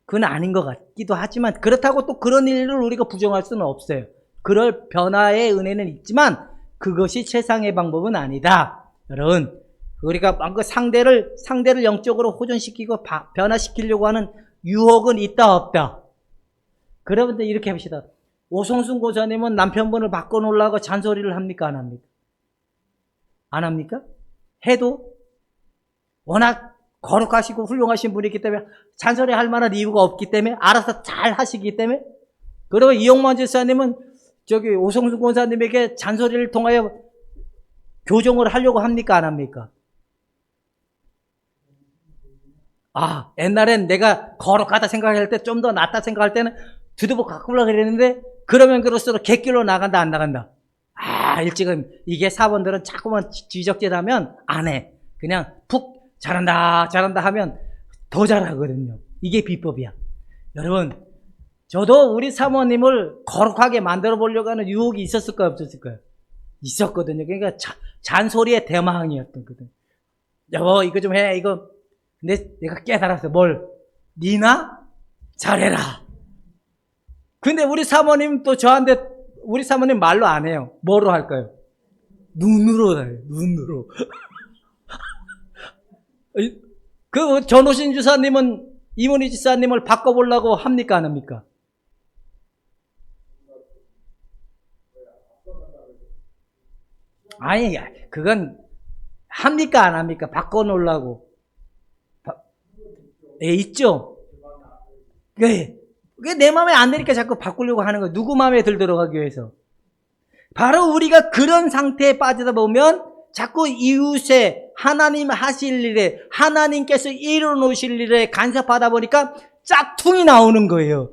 그건 아닌 것 같기도 하지만 그렇다고 또 그런 일을 우리가 부정할 수는 없어요. 그럴 변화의 은혜는 있지만 그것이 최상의 방법은 아니다. 여러분 우리가 상대를 영적으로 호전시키고 변화시키려고 하는 유혹은 있다 없다. 그러면 이렇게 합시다. 오성순 고사님은 남편분을 바꿔놓으려고 잔소리를 합니까? 안 합니까? 안 합니까? 해도 워낙 거룩하시고 훌륭하신 분이기 때문에 잔소리 할 만한 이유가 없기 때문에 알아서 잘 하시기 때문에. 그리고 이용만 집사님은 오성순 권사님에게 잔소리를 통하여 교정을 하려고 합니까? 안 합니까? 아, 옛날엔 내가 거룩하다 생각할 때, 좀 더 낫다 생각할 때는 두두부 바꾸려고 그랬는데, 그러면 그럴수록 객길로 나간다, 안 나간다? 아, 일찍은, 이게 사본들은 자꾸만 지적질하면 안 해. 그냥 푹 잘한다, 잘한다 하면 더 잘하거든요. 이게 비법이야. 여러분, 저도 우리 사모님을 거룩하게 만들어 보려고 하는 유혹이 있었을까요, 없었을까요? 있었거든요. 그러니까 잔소리의 대망이었던 거든. 여보, 이거 좀 해, 이거. 근데 내가 깨달았어. 뭘? 니나? 잘해라. 근데 우리 사모님 또 저한테, 우리 사모님 말로 안 해요. 뭐로 할까요? 눈으로 해요. 눈으로. 그 전호신 주사님은 이문희 지사님을 바꿔보려고 합니까? 안 합니까? 아니, 그건 합니까? 안 합니까? 바꿔놓으려고. 예, 있죠? 네. 그게 내 마음에 안 드니까 자꾸 바꾸려고 하는 거예요. 누구 마음에 들도록 하기 위해서. 바로 우리가 그런 상태에 빠지다 보면 자꾸 이웃에 하나님 하실 일에, 하나님께서 이루어 놓으실 일에 간섭하다 보니까 짝퉁이 나오는 거예요.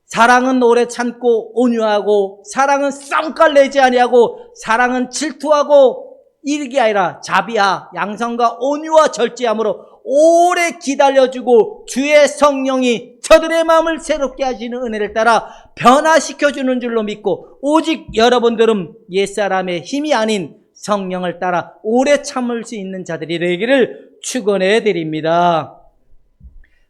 사랑은 오래 참고 온유하고, 사랑은 쌍깔 내지 아니하고, 사랑은 질투하고 이게 아니라 자비와 양성과 온유와 절제함으로 오래 기다려주고, 주의 성령이 저들의 마음을 새롭게 하시는 은혜를 따라 변화시켜주는 줄로 믿고, 오직 여러분들은 옛사람의 힘이 아닌 성령을 따라 오래 참을 수 있는 자들이 되기를 축원해 드립니다.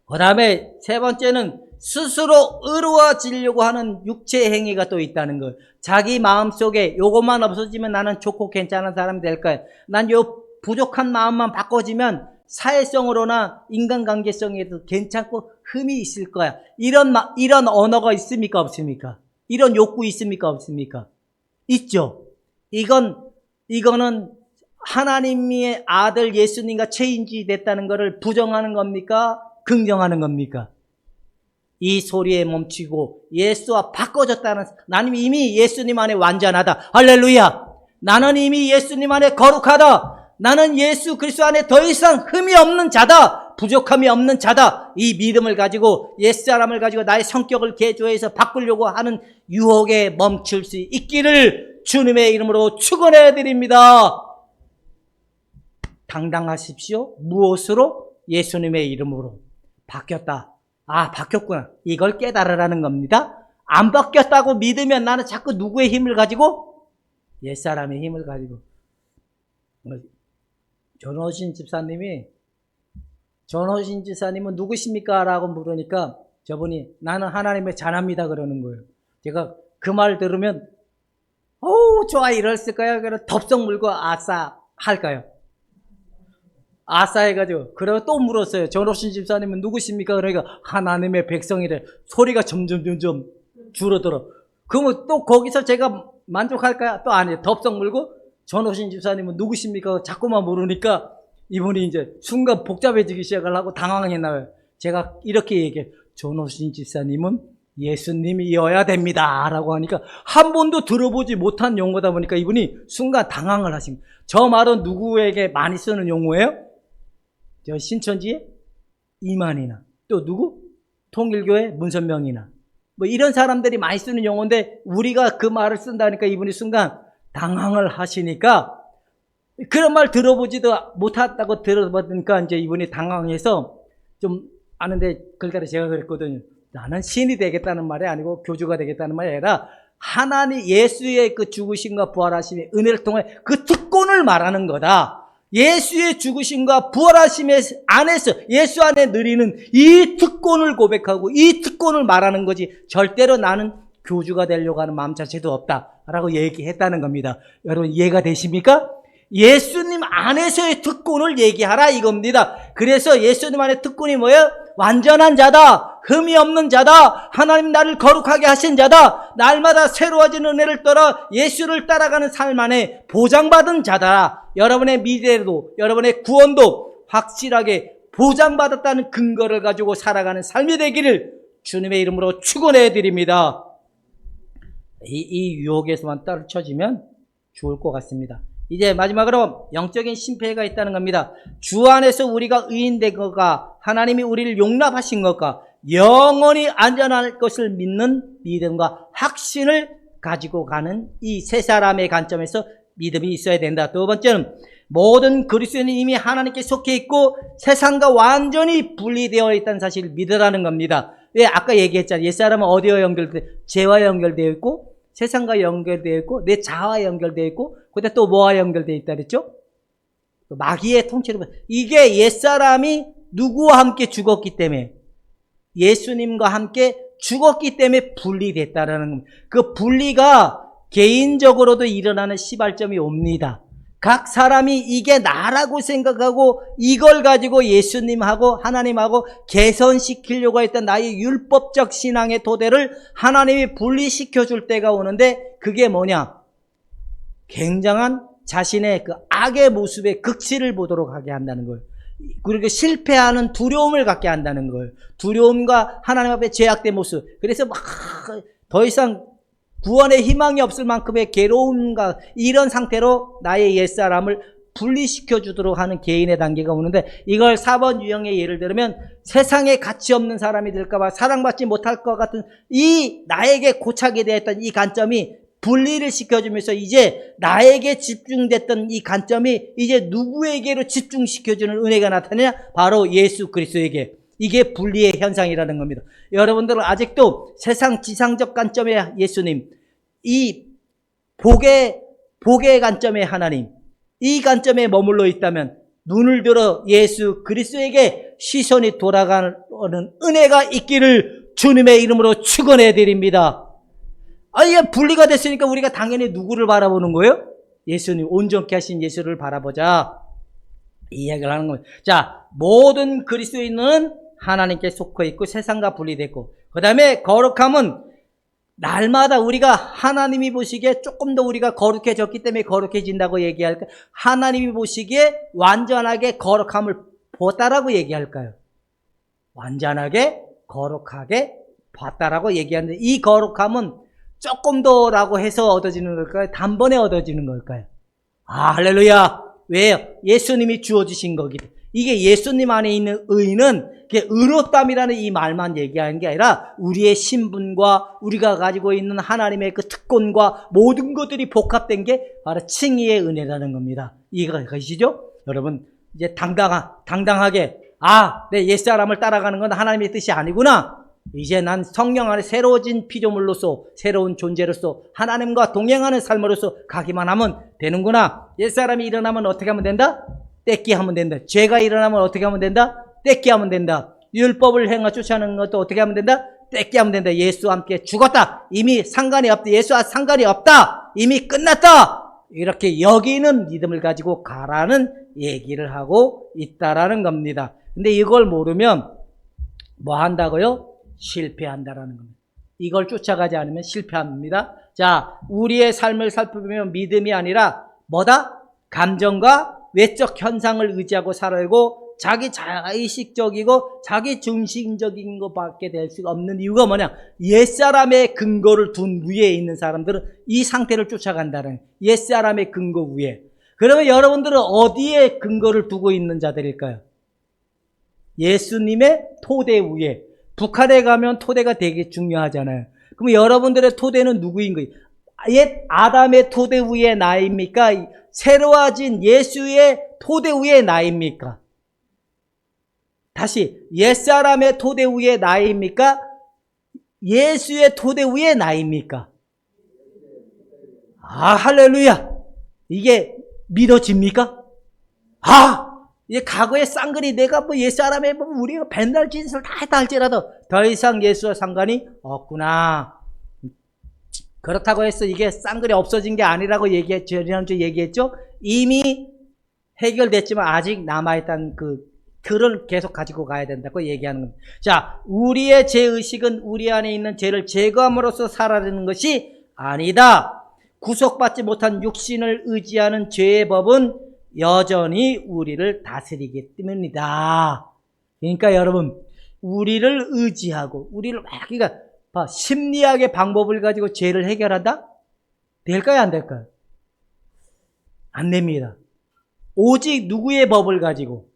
그 다음에 세 번째는 스스로 의로워지려고 하는 육체 행위가 또 있다는 것. 자기 마음속에 요것만 없어지면 나는 좋고 괜찮은 사람이 될 거야. 난 요 부족한 마음만 바꿔지면 사회성으로나 인간관계성에도 괜찮고 흠이 있을 거야. 이런 언어가 있습니까? 없습니까? 이런 욕구 있습니까? 없습니까? 있죠. 이거는 하나님의 아들 예수님과 체인지 됐다는 것을 부정하는 겁니까? 긍정하는 겁니까? 이 소리에 멈추고 예수와 바꿔졌다는, 나는 이미 예수님 안에 완전하다. 할렐루야. 나는 이미 예수님 안에 거룩하다. 나는 예수 그리스도 안에 더 이상 흠이 없는 자다. 부족함이 없는 자다. 이 믿음을 가지고 옛사람을 가지고 나의 성격을 개조해서 바꾸려고 하는 유혹에 멈출 수 있기를 주님의 이름으로 축원해 드립니다. 당당하십시오. 무엇으로? 예수님의 이름으로. 바뀌었다. 아, 바뀌었구나. 이걸 깨달으라는 겁니다. 안 바뀌었다고 믿으면 나는 자꾸 누구의 힘을 가지고? 옛사람의 힘을 가지고. 전호신 집사님은 누구십니까? 라고 물으니까 저분이 나는 하나님의 자녀입니다. 그러는 거예요. 제가 그 말 들으면, 좋아, 이랬을까요? 그래, 덥석 물고 아싸 할까요? 아싸 해가지고, 그리고 또 물었어요. 전호신 집사님은 누구십니까? 그러니까 하나님의 백성이래. 소리가 점점 줄어들어. 그러면 또 거기서 제가 만족할까요? 또 아니에요. 덥석 물고, 전호신 집사님은 누구십니까? 자꾸만 물으니까 이분이 이제 순간 복잡해지기 시작을 하고 당황했나봐요. 제가 이렇게 얘기해. 전호신 집사님은 예수님이어야 됩니다. 라고 하니까 한 번도 들어보지 못한 용어다 보니까 이분이 순간 당황을 하십니다. 저 말은 누구에게 많이 쓰는 용어예요? 저 신천지에 이만희나 또 누구? 통일교회 문선명이나 뭐 이런 사람들이 많이 쓰는 용어인데 우리가 그 말을 쓴다니까 이분이 순간 당황을 하시니까 그런 말 들어보지도 못했다고 들어보니까 이제 이분이 당황해서 좀 아는데 그러니까 제가 그랬거든요. 나는 신이 되겠다는 말이 아니고 교주가 되겠다는 말이 아니라 하나님 예수의 그 죽으심과 부활하심의 은혜를 통해 그 특권을 말하는 거다. 예수의 죽으심과 부활하심의 안에서 예수 안에 누리는 이 특권을 고백하고 이 특권을 말하는 거지 절대로 나는 교주가 되려고 하는 마음 자체도 없다라고 얘기했다는 겁니다. 여러분 이해가 되십니까? 예수님 안에서의 특권을 얘기하라 이겁니다. 그래서 예수님 안에 특권이 뭐예요? 완전한 자다, 흠이 없는 자다, 하나님 나를 거룩하게 하신 자다, 날마다 새로워지는 은혜를 따라 예수를 따라가는 삶 안에 보장받은 자다. 여러분의 미래도 여러분의 구원도 확실하게 보장받았다는 근거를 가지고 살아가는 삶이 되기를 주님의 이름으로 축원해 드립니다. 이 유혹에서만 떨쳐지면 좋을 것 같습니다. 이제 마지막으로 영적인 심폐가 있다는 겁니다. 주 안에서 우리가 의인된 것과 하나님이 우리를 용납하신 것과 영원히 안전할 것을 믿는 믿음과 확신을 가지고 가는 이 세 사람의 관점에서 믿음이 있어야 된다. 두 번째는 모든 그리스도인은 이미 하나님께 속해 있고 세상과 완전히 분리되어 있다는 사실을 믿으라는 겁니다. 왜? 아까 얘기했잖아요. 옛사람은 어디와 연결돼? 죄와 연결되어 있고 세상과 연결되어 있고 내 자아와 연결되어 있고 그때 또 뭐와 연결되어 있다 그랬죠? 마귀의 통치로. 이게 옛사람이 누구와 함께 죽었기 때문에 예수님과 함께 죽었기 때문에 분리됐다라는 겁니다. 그 분리가 개인적으로도 일어나는 시발점이 옵니다. 각 사람이 이게 나라고 생각하고 이걸 가지고 예수님하고 하나님하고 개선시키려고 했던 나의 율법적 신앙의 토대를 하나님이 분리시켜 줄 때가 오는데 그게 뭐냐? 굉장한 자신의 그 악의 모습의 극치를 보도록 하게 한다는 거예요. 그리고 실패하는 두려움을 갖게 한다는 거예요. 두려움과 하나님 앞에 죄악된 모습. 그래서 막 더 이상 구원의 희망이 없을 만큼의 괴로움과 이런 상태로 나의 옛사람을 분리시켜 주도록 하는 개인의 단계가 오는데 이걸 4번 유형의 예를 들면 세상에 가치 없는 사람이 될까봐 사랑받지 못할 것 같은 이 나에게 고착이 되었던 이 관점이 분리를 시켜주면서 이제 나에게 집중됐던 이 관점이 이제 누구에게로 집중시켜주는 은혜가 나타나냐? 바로 예수 그리스도에게. 이게 분리의 현상이라는 겁니다. 여러분들은 아직도 세상 지상적 관점의 예수님, 이 복의 관점의 하나님, 이 관점에 머물러 있다면 눈을 들어 예수 그리스도에게 시선이 돌아가는 은혜가 있기를 주님의 이름으로 축원해 드립니다. 이게 분리가 됐으니까 우리가 당연히 누구를 바라보는 거예요? 예수님, 온전케 하신 예수를 바라보자. 이 이야기를 하는 겁니다. 자, 모든 그리스도인은 하나님께 속해 있고 세상과 분리됐고, 그 다음에 거룩함은 날마다 우리가 하나님이 보시기에 조금 더 우리가 거룩해졌기 때문에 거룩해진다고 얘기할까요? 하나님이 보시기에 완전하게 거룩함을 보았다라고 얘기할까요? 완전하게 거룩하게 봤다라고 얘기하는데 이 거룩함은 조금 더라고 해서 얻어지는 걸까요? 단번에 얻어지는 걸까요? 할렐루야. 왜요? 예수님이 주어주신 거기 때문에. 이게 예수님 안에 있는 의는 의롭담이라는 이 말만 얘기하는 게 아니라 우리의 신분과 우리가 가지고 있는 하나님의 그 특권과 모든 것들이 복합된 게 바로 칭의의 은혜라는 겁니다. 이해가 가시죠? 여러분 이제 당당하게 내 옛사람을 따라가는 건 하나님의 뜻이 아니구나. 이제 난 성령 안에 새로워진 피조물로서 새로운 존재로서 하나님과 동행하는 삶으로서 가기만 하면 되는구나. 옛사람이 일어나면 어떻게 하면 된다? 떼기 하면 된다. 죄가 일어나면 어떻게 하면 된다? 떼기 하면 된다. 율법을 행하 쫓아하는 것도 어떻게 하면 된다? 떼기 하면 된다. 예수와 함께 죽었다. 이미 상관이 없다. 예수와 상관이 없다. 이미 끝났다. 이렇게 여기는 믿음을 가지고 가라는 얘기를 하고 있다라는 겁니다. 근데 이걸 모르면 뭐 한다고요? 실패한다라는 겁니다. 이걸 쫓아가지 않으면 실패합니다. 자, 우리의 삶을 살펴보면 믿음이 아니라 뭐다? 감정과 외적 현상을 의지하고 살고 자기 자의식적이고 자기 중심적인 것밖에 될 수가 없는 이유가 뭐냐? 옛사람의 근거를 둔 위에 있는 사람들은 이 상태를 쫓아간다는 옛사람의 근거 위에. 그러면 여러분들은 어디에 근거를 두고 있는 자들일까요? 예수님의 토대 위에. 북한에 가면 토대가 되게 중요하잖아요. 그럼 여러분들의 토대는 누구인 거예요? 옛 아담의 토대 위에 나입니까? 새로워진 예수의 토대 위에 나입니까? 다시 옛사람의 토대 위에 나입니까? 예수의 토대 위에 나입니까? 할렐루야. 이게 믿어집니까? 이제 과거의 쌍근이 내가 옛사람의 우리가 맨날 짓을 다 했다 할지라도 더 이상 예수와 상관이 없구나. 그렇다고 해서 이게 쌍근이 없어진 게 아니라고 지난주에 얘기했죠? 이미 해결됐지만 아직 남아있다는 그 틀을 계속 가지고 가야 된다고 얘기하는 겁니다. 자, 우리의 죄의식은 우리 안에 있는 죄를 제거함으로써 살아내는 것이 아니다. 구속받지 못한 육신을 의지하는 죄의 법은 여전히 우리를 다스리기 때문이다. 그러니까 여러분, 우리를 의지하고 우리를 그러니까 심리학의 방법을 가지고 죄를 해결한다? 될까요? 안 될까요? 안 됩니다. 오직 누구의 법을 가지고?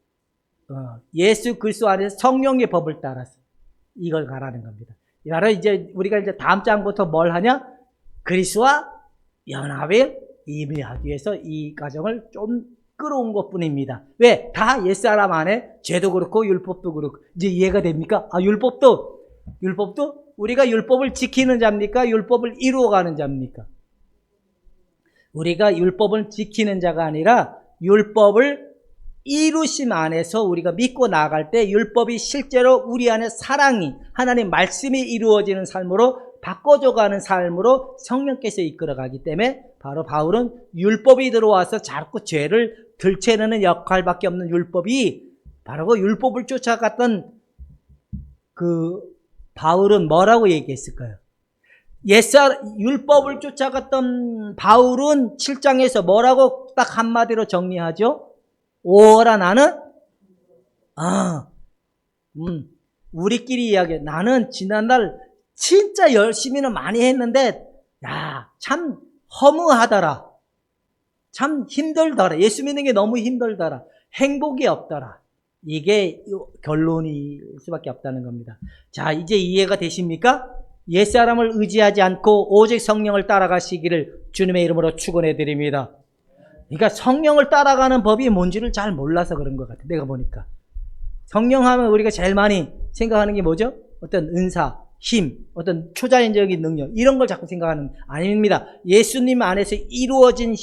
예수 그리스도 안에서 성령의 법을 따라서 이걸 가라는 겁니다. 바로 이제 우리가 이제 다음 장부터 뭘 하냐? 그리스도와 연합을 이루기 위해서 이 과정을 좀 끌어온 것 뿐입니다. 왜? 다 옛사람 안에 죄도 그렇고 율법도 그렇고. 이제 이해가 됩니까? 율법도 우리가 율법을 지키는 자입니까? 율법을 이루어가는 자입니까? 우리가 율법을 지키는 자가 아니라 율법을 이루심 안에서 우리가 믿고 나아갈 때 율법이 실제로 우리 안에 사랑이, 하나님 말씀이 이루어지는 삶으로 바꿔줘가는 삶으로 성령께서 이끌어가기 때문에 바로 바울은 율법이 들어와서 자꾸 죄를 들춰내는 역할밖에 없는 율법이 바로 그 율법을 쫓아갔던 그 바울은 뭐라고 얘기했을까요? 율법을 쫓아갔던 바울은 7장에서 뭐라고 딱 한마디로 정리하죠? 오라 나는 우리끼리 이야기해. 나는 지난날 진짜 열심히는 많이 했는데 참 허무하더라. 참 힘들더라. 예수 믿는 게 너무 힘들더라. 행복이 없더라. 이게 결론일 수밖에 없다는 겁니다. 자, 이제 이해가 되십니까? 옛사람을 의지하지 않고 오직 성령을 따라가시기를 주님의 이름으로 축원해 드립니다. 그러니까 성령을 따라가는 법이 뭔지를 잘 몰라서 그런 것 같아. 내가 보니까 성령 하면 우리가 제일 많이 생각하는 게 뭐죠? 어떤 은사, 힘, 어떤 초자연적인 능력, 이런 걸 자꾸 생각하는, 아닙니다. 예수님 안에서 이루어진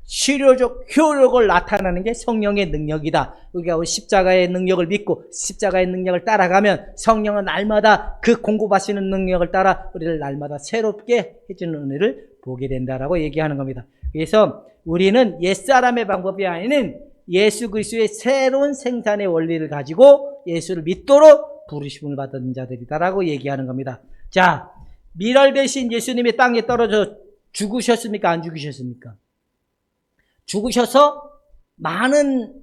치료적 효력을 나타나는 게 성령의 능력이다. 우리가 십자가의 능력을 믿고 십자가의 능력을 따라가면 성령은 날마다 그 공급하시는 능력을 따라 우리를 날마다 새롭게 해주는 은혜를 보게 된다라고 얘기하는 겁니다. 그래서 우리는 옛사람의 방법이 아닌 예수 그리스도의 새로운 생산의 원리를 가지고 예수를 믿도록 부르심을 받은 자들이다라고 얘기하는 겁니다. 자, 미랄 대신 예수님이 땅에 떨어져 죽으셨습니까? 안 죽으셨습니까? 죽으셔서 많은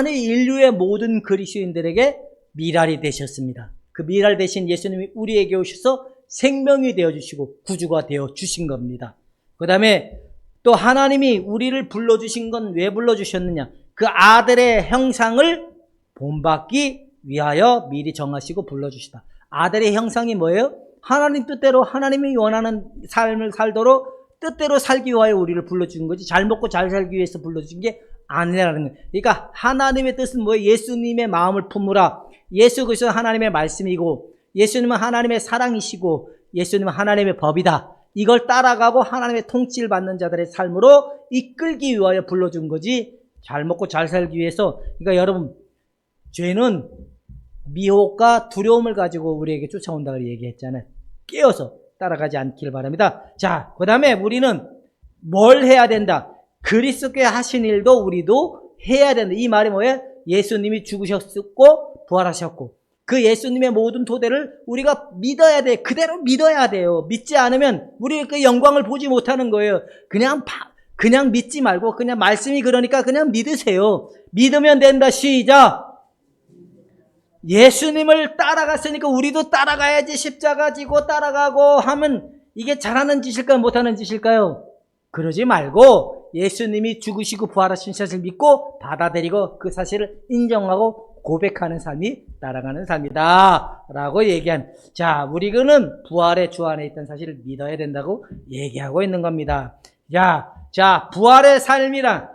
인류의 모든 그리스도인들에게 미랄이 되셨습니다. 그 미랄 대신 예수님이 우리에게 오셔서 생명이 되어주시고 구주가 되어주신 겁니다. 그 다음에 또 하나님이 우리를 불러주신 건 왜 불러주셨느냐? 그 아들의 형상을 본받기 위하여 미리 정하시고 불러주시다. 아들의 형상이 뭐예요? 하나님 뜻대로 하나님이 원하는 삶을 살도록 뜻대로 살기 위하여 우리를 불러주신 거지, 잘 먹고 잘 살기 위해서 불러주신 게 아니라는 거예요. 그러니까 하나님의 뜻은 뭐예요? 예수님의 마음을 품으라. 예수 그리스도는 하나님의 말씀이고 예수님은 하나님의 사랑이시고 예수님은 하나님의 법이다. 이걸 따라가고 하나님의 통치를 받는 자들의 삶으로 이끌기 위하여 불러준 거지, 잘 먹고 잘 살기 위해서. 그러니까 여러분, 죄는 미혹과 두려움을 가지고 우리에게 쫓아온다고 얘기했잖아요. 깨어서 따라가지 않기를 바랍니다. 자, 그 다음에 우리는 뭘 해야 된다? 그리스도께 하신 일도 우리도 해야 된다. 이 말이 뭐예요? 예수님이 죽으셨고 부활하셨고 그 예수님의 모든 토대를 우리가 믿어야 돼. 그대로 믿어야 돼요. 믿지 않으면 우리 그 영광을 보지 못하는 거예요. 그냥 믿지 말고 그냥 말씀이 그러니까 그냥 믿으세요. 믿으면 된다. 시작. 예수님을 따라갔으니까 우리도 따라가야지. 십자가 지고 따라가고 하면 이게 잘하는 짓일까요? 못하는 짓일까요? 그러지 말고 예수님이 죽으시고 부활하신 사실을 믿고 받아들이고 그 사실을 인정하고 고백하는 삶이 따라가는 삶이다 라고 얘기한, 자, 우리는 부활의 주 안에 있던 사실을 믿어야 된다고 얘기하고 있는 겁니다. 자, 부활의 삶이란,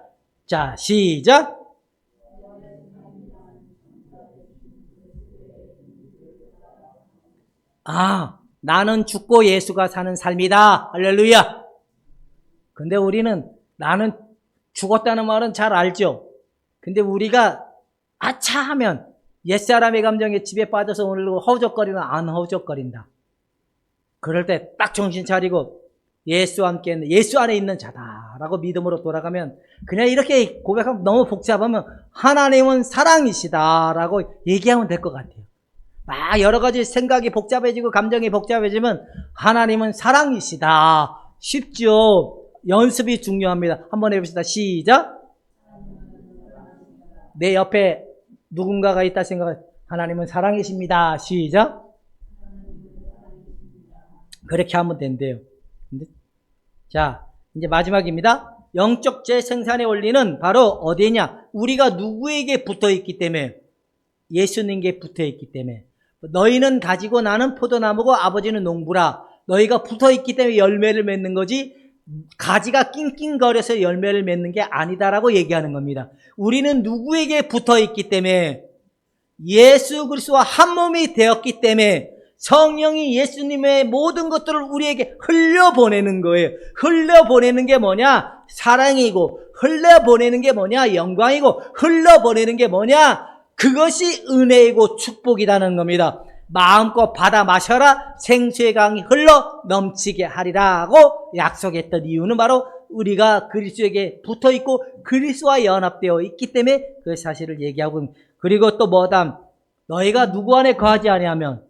자, 시작. 나는 죽고 예수가 사는 삶이다. 할렐루야. 근데 우리는 나는 죽었다는 말은 잘 알죠. 근데 우리가 아차 하면 옛사람의 감정에 집에 빠져서 오늘 허우적거리는 안 허우적거린다. 그럴 때 딱 정신 차리고 예수와 함께 있는, 예수 안에 있는 자다라고 믿음으로 돌아가면, 그냥 이렇게 고백하면 너무 복잡하면 하나님은 사랑이시다라고 얘기하면 될 것 같아요. 막 여러 가지 생각이 복잡해지고 감정이 복잡해지면 하나님은 사랑이시다. 쉽죠? 연습이 중요합니다. 한번 해봅시다. 시작. 내 옆에 누군가가 있다 생각해. 하나님은 사랑이십니다. 시작. 그렇게 하면 된대요. 자, 이제 마지막입니다. 영적 재생산의 원리는 바로 어디냐? 우리가 누구에게 붙어있기 때문에, 예수님께 붙어있기 때문에. 너희는 가지고 나는 포도나무고 아버지는 농부라. 너희가 붙어있기 때문에 열매를 맺는 거지 가지가 낑낑거려서 열매를 맺는 게 아니다라고 얘기하는 겁니다. 우리는 누구에게 붙어있기 때문에, 예수 그리스도와 한 몸이 되었기 때문에 성령이 예수님의 모든 것들을 우리에게 흘려보내는 거예요. 흘려보내는 게 뭐냐? 사랑이고, 흘려보내는 게 뭐냐? 영광이고, 흘려보내는 게 뭐냐? 그것이 은혜이고 축복이라는 겁니다. 마음껏 받아 마셔라. 생수의 강이 흘러 넘치게 하리라고 약속했던 이유는 바로 우리가 그리스도에게 붙어있고 그리스도와 연합되어 있기 때문에 그 사실을 얘기하고 있습니다. 그리고 또 뭐다? 너희가 누구 안에 거하지 아니하면,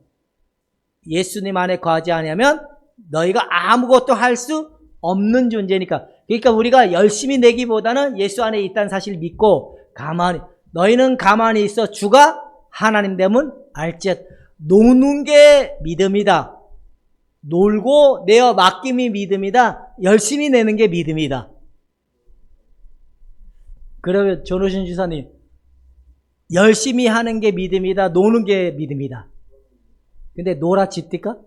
예수님 안에 거하지 아니하면 너희가 아무것도 할 수 없는 존재니까. 그러니까 우리가 열심히 내기보다는 예수 안에 있다는 사실을 믿고 가만히, 너희는 가만히 있어 주가 하나님 됨은 알지어다. 노는 게 믿음이다. 놀고 내어 맡김이 믿음이다. 열심히 내는 게 믿음이다. 그러면 전호신 주사님, 열심히 하는 게 믿음이다, 노는 게 믿음이다. 근데 놀아집니까?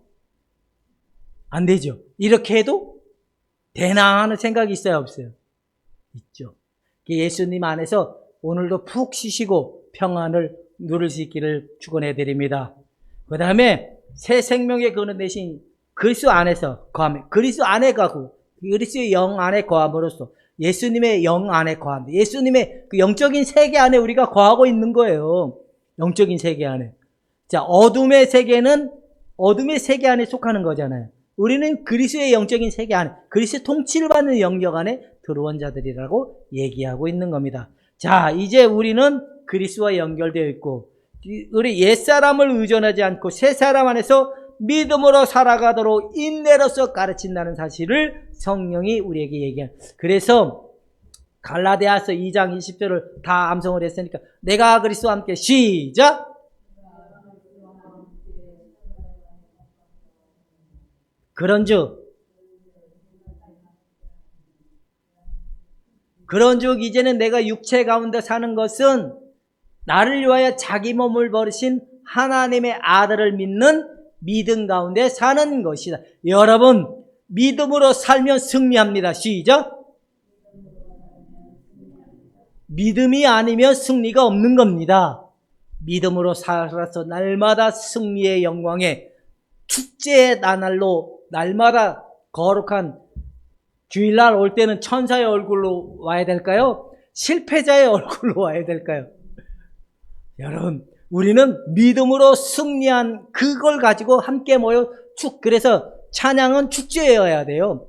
안 되죠. 이렇게 해도 되나 하는 생각이 있어요, 없어요? 있죠. 예수님 안에서 오늘도 푹 쉬시고 평안을 누릴 수 있기를 축원해 드립니다. 그 다음에 새 생명의 근원 대신 그리스도 안에서 거하며, 그리스도 안에 가고 그리스도의 영 안에 거함으로써 예수님의 영 안에 거합니다. 예수님의 그 영적인 세계 안에 우리가 거하고 있는 거예요. 영적인 세계 안에. 자, 어둠의 세계는 어둠의 세계 안에 속하는 거잖아요. 우리는 그리스도의 영적인 세계 안에, 그리스도의 통치를 받는 영역 안에 들어온 자들이라고 얘기하고 있는 겁니다. 자, 이제 우리는 그리스도와 연결되어 있고, 우리 옛사람을 의존하지 않고 새 사람 안에서 믿음으로 살아가도록 인내로서 가르친다는 사실을 성령이 우리에게 얘기해요. 그래서 갈라디아서 2장 20절을 다 암송을 했으니까 내가 그리스도와 함께 시작! 그런즉 이제는 내가 육체 가운데 사는 것은 나를 위하여 자기 몸을 버리신 하나님의 아들을 믿는 믿음 가운데 사는 것이다. 여러분, 믿음으로 살면 승리합니다. 시작! 믿음이 아니면 승리가 없는 겁니다. 믿음으로 살아서 날마다 승리의 영광에, 축제의 나날로 날마다 거룩한 주일날 올 때는 천사의 얼굴로 와야 될까요? 실패자의 얼굴로 와야 될까요? 여러분, 우리는 믿음으로 승리한 그걸 가지고 함께 모여 그래서 찬양은 축제여야 돼요.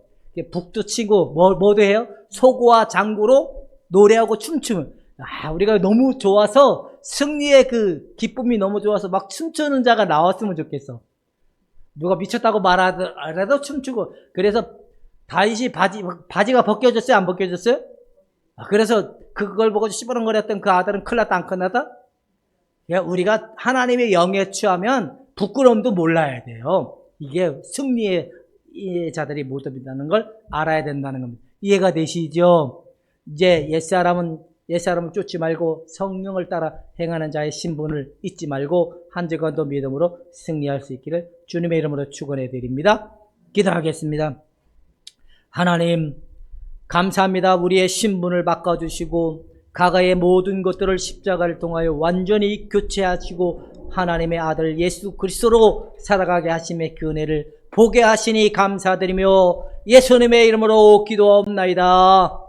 북도 치고 뭐도 해요? 소고와 장구로 노래하고 춤추면, 우리가 너무 좋아서, 승리의 그 기쁨이 너무 좋아서 막 춤추는 자가 나왔으면 좋겠어. 누가 미쳤다고 말하더라도 춤추고. 그래서 다윗이 바지가 벗겨졌어요? 안 벗겨졌어요? 그래서 그걸 보고 시부렁거렸던 그 아들은 큰일 났다, 안 큰일 났다? 우리가 하나님의 영에 취하면 부끄러움도 몰라야 돼요. 이게 승리의 자들이 모습이라는 걸 알아야 된다는 겁니다. 이해가 되시죠? 이제 옛사람을 쫓지 말고 성령을 따라 행하는 자의 신분을 잊지 말고 한 주간도 믿음으로 승리할 수 있기를 주님의 이름으로 축원해 드립니다. 기도하겠습니다. 하나님, 감사합니다. 우리의 신분을 바꿔주시고 과거의 모든 것들을 십자가를 통하여 완전히 교체하시고 하나님의 아들 예수 그리스도로 살아가게 하심의 그 은혜를 보게 하시니 감사드리며 예수님의 이름으로 기도옵나이다.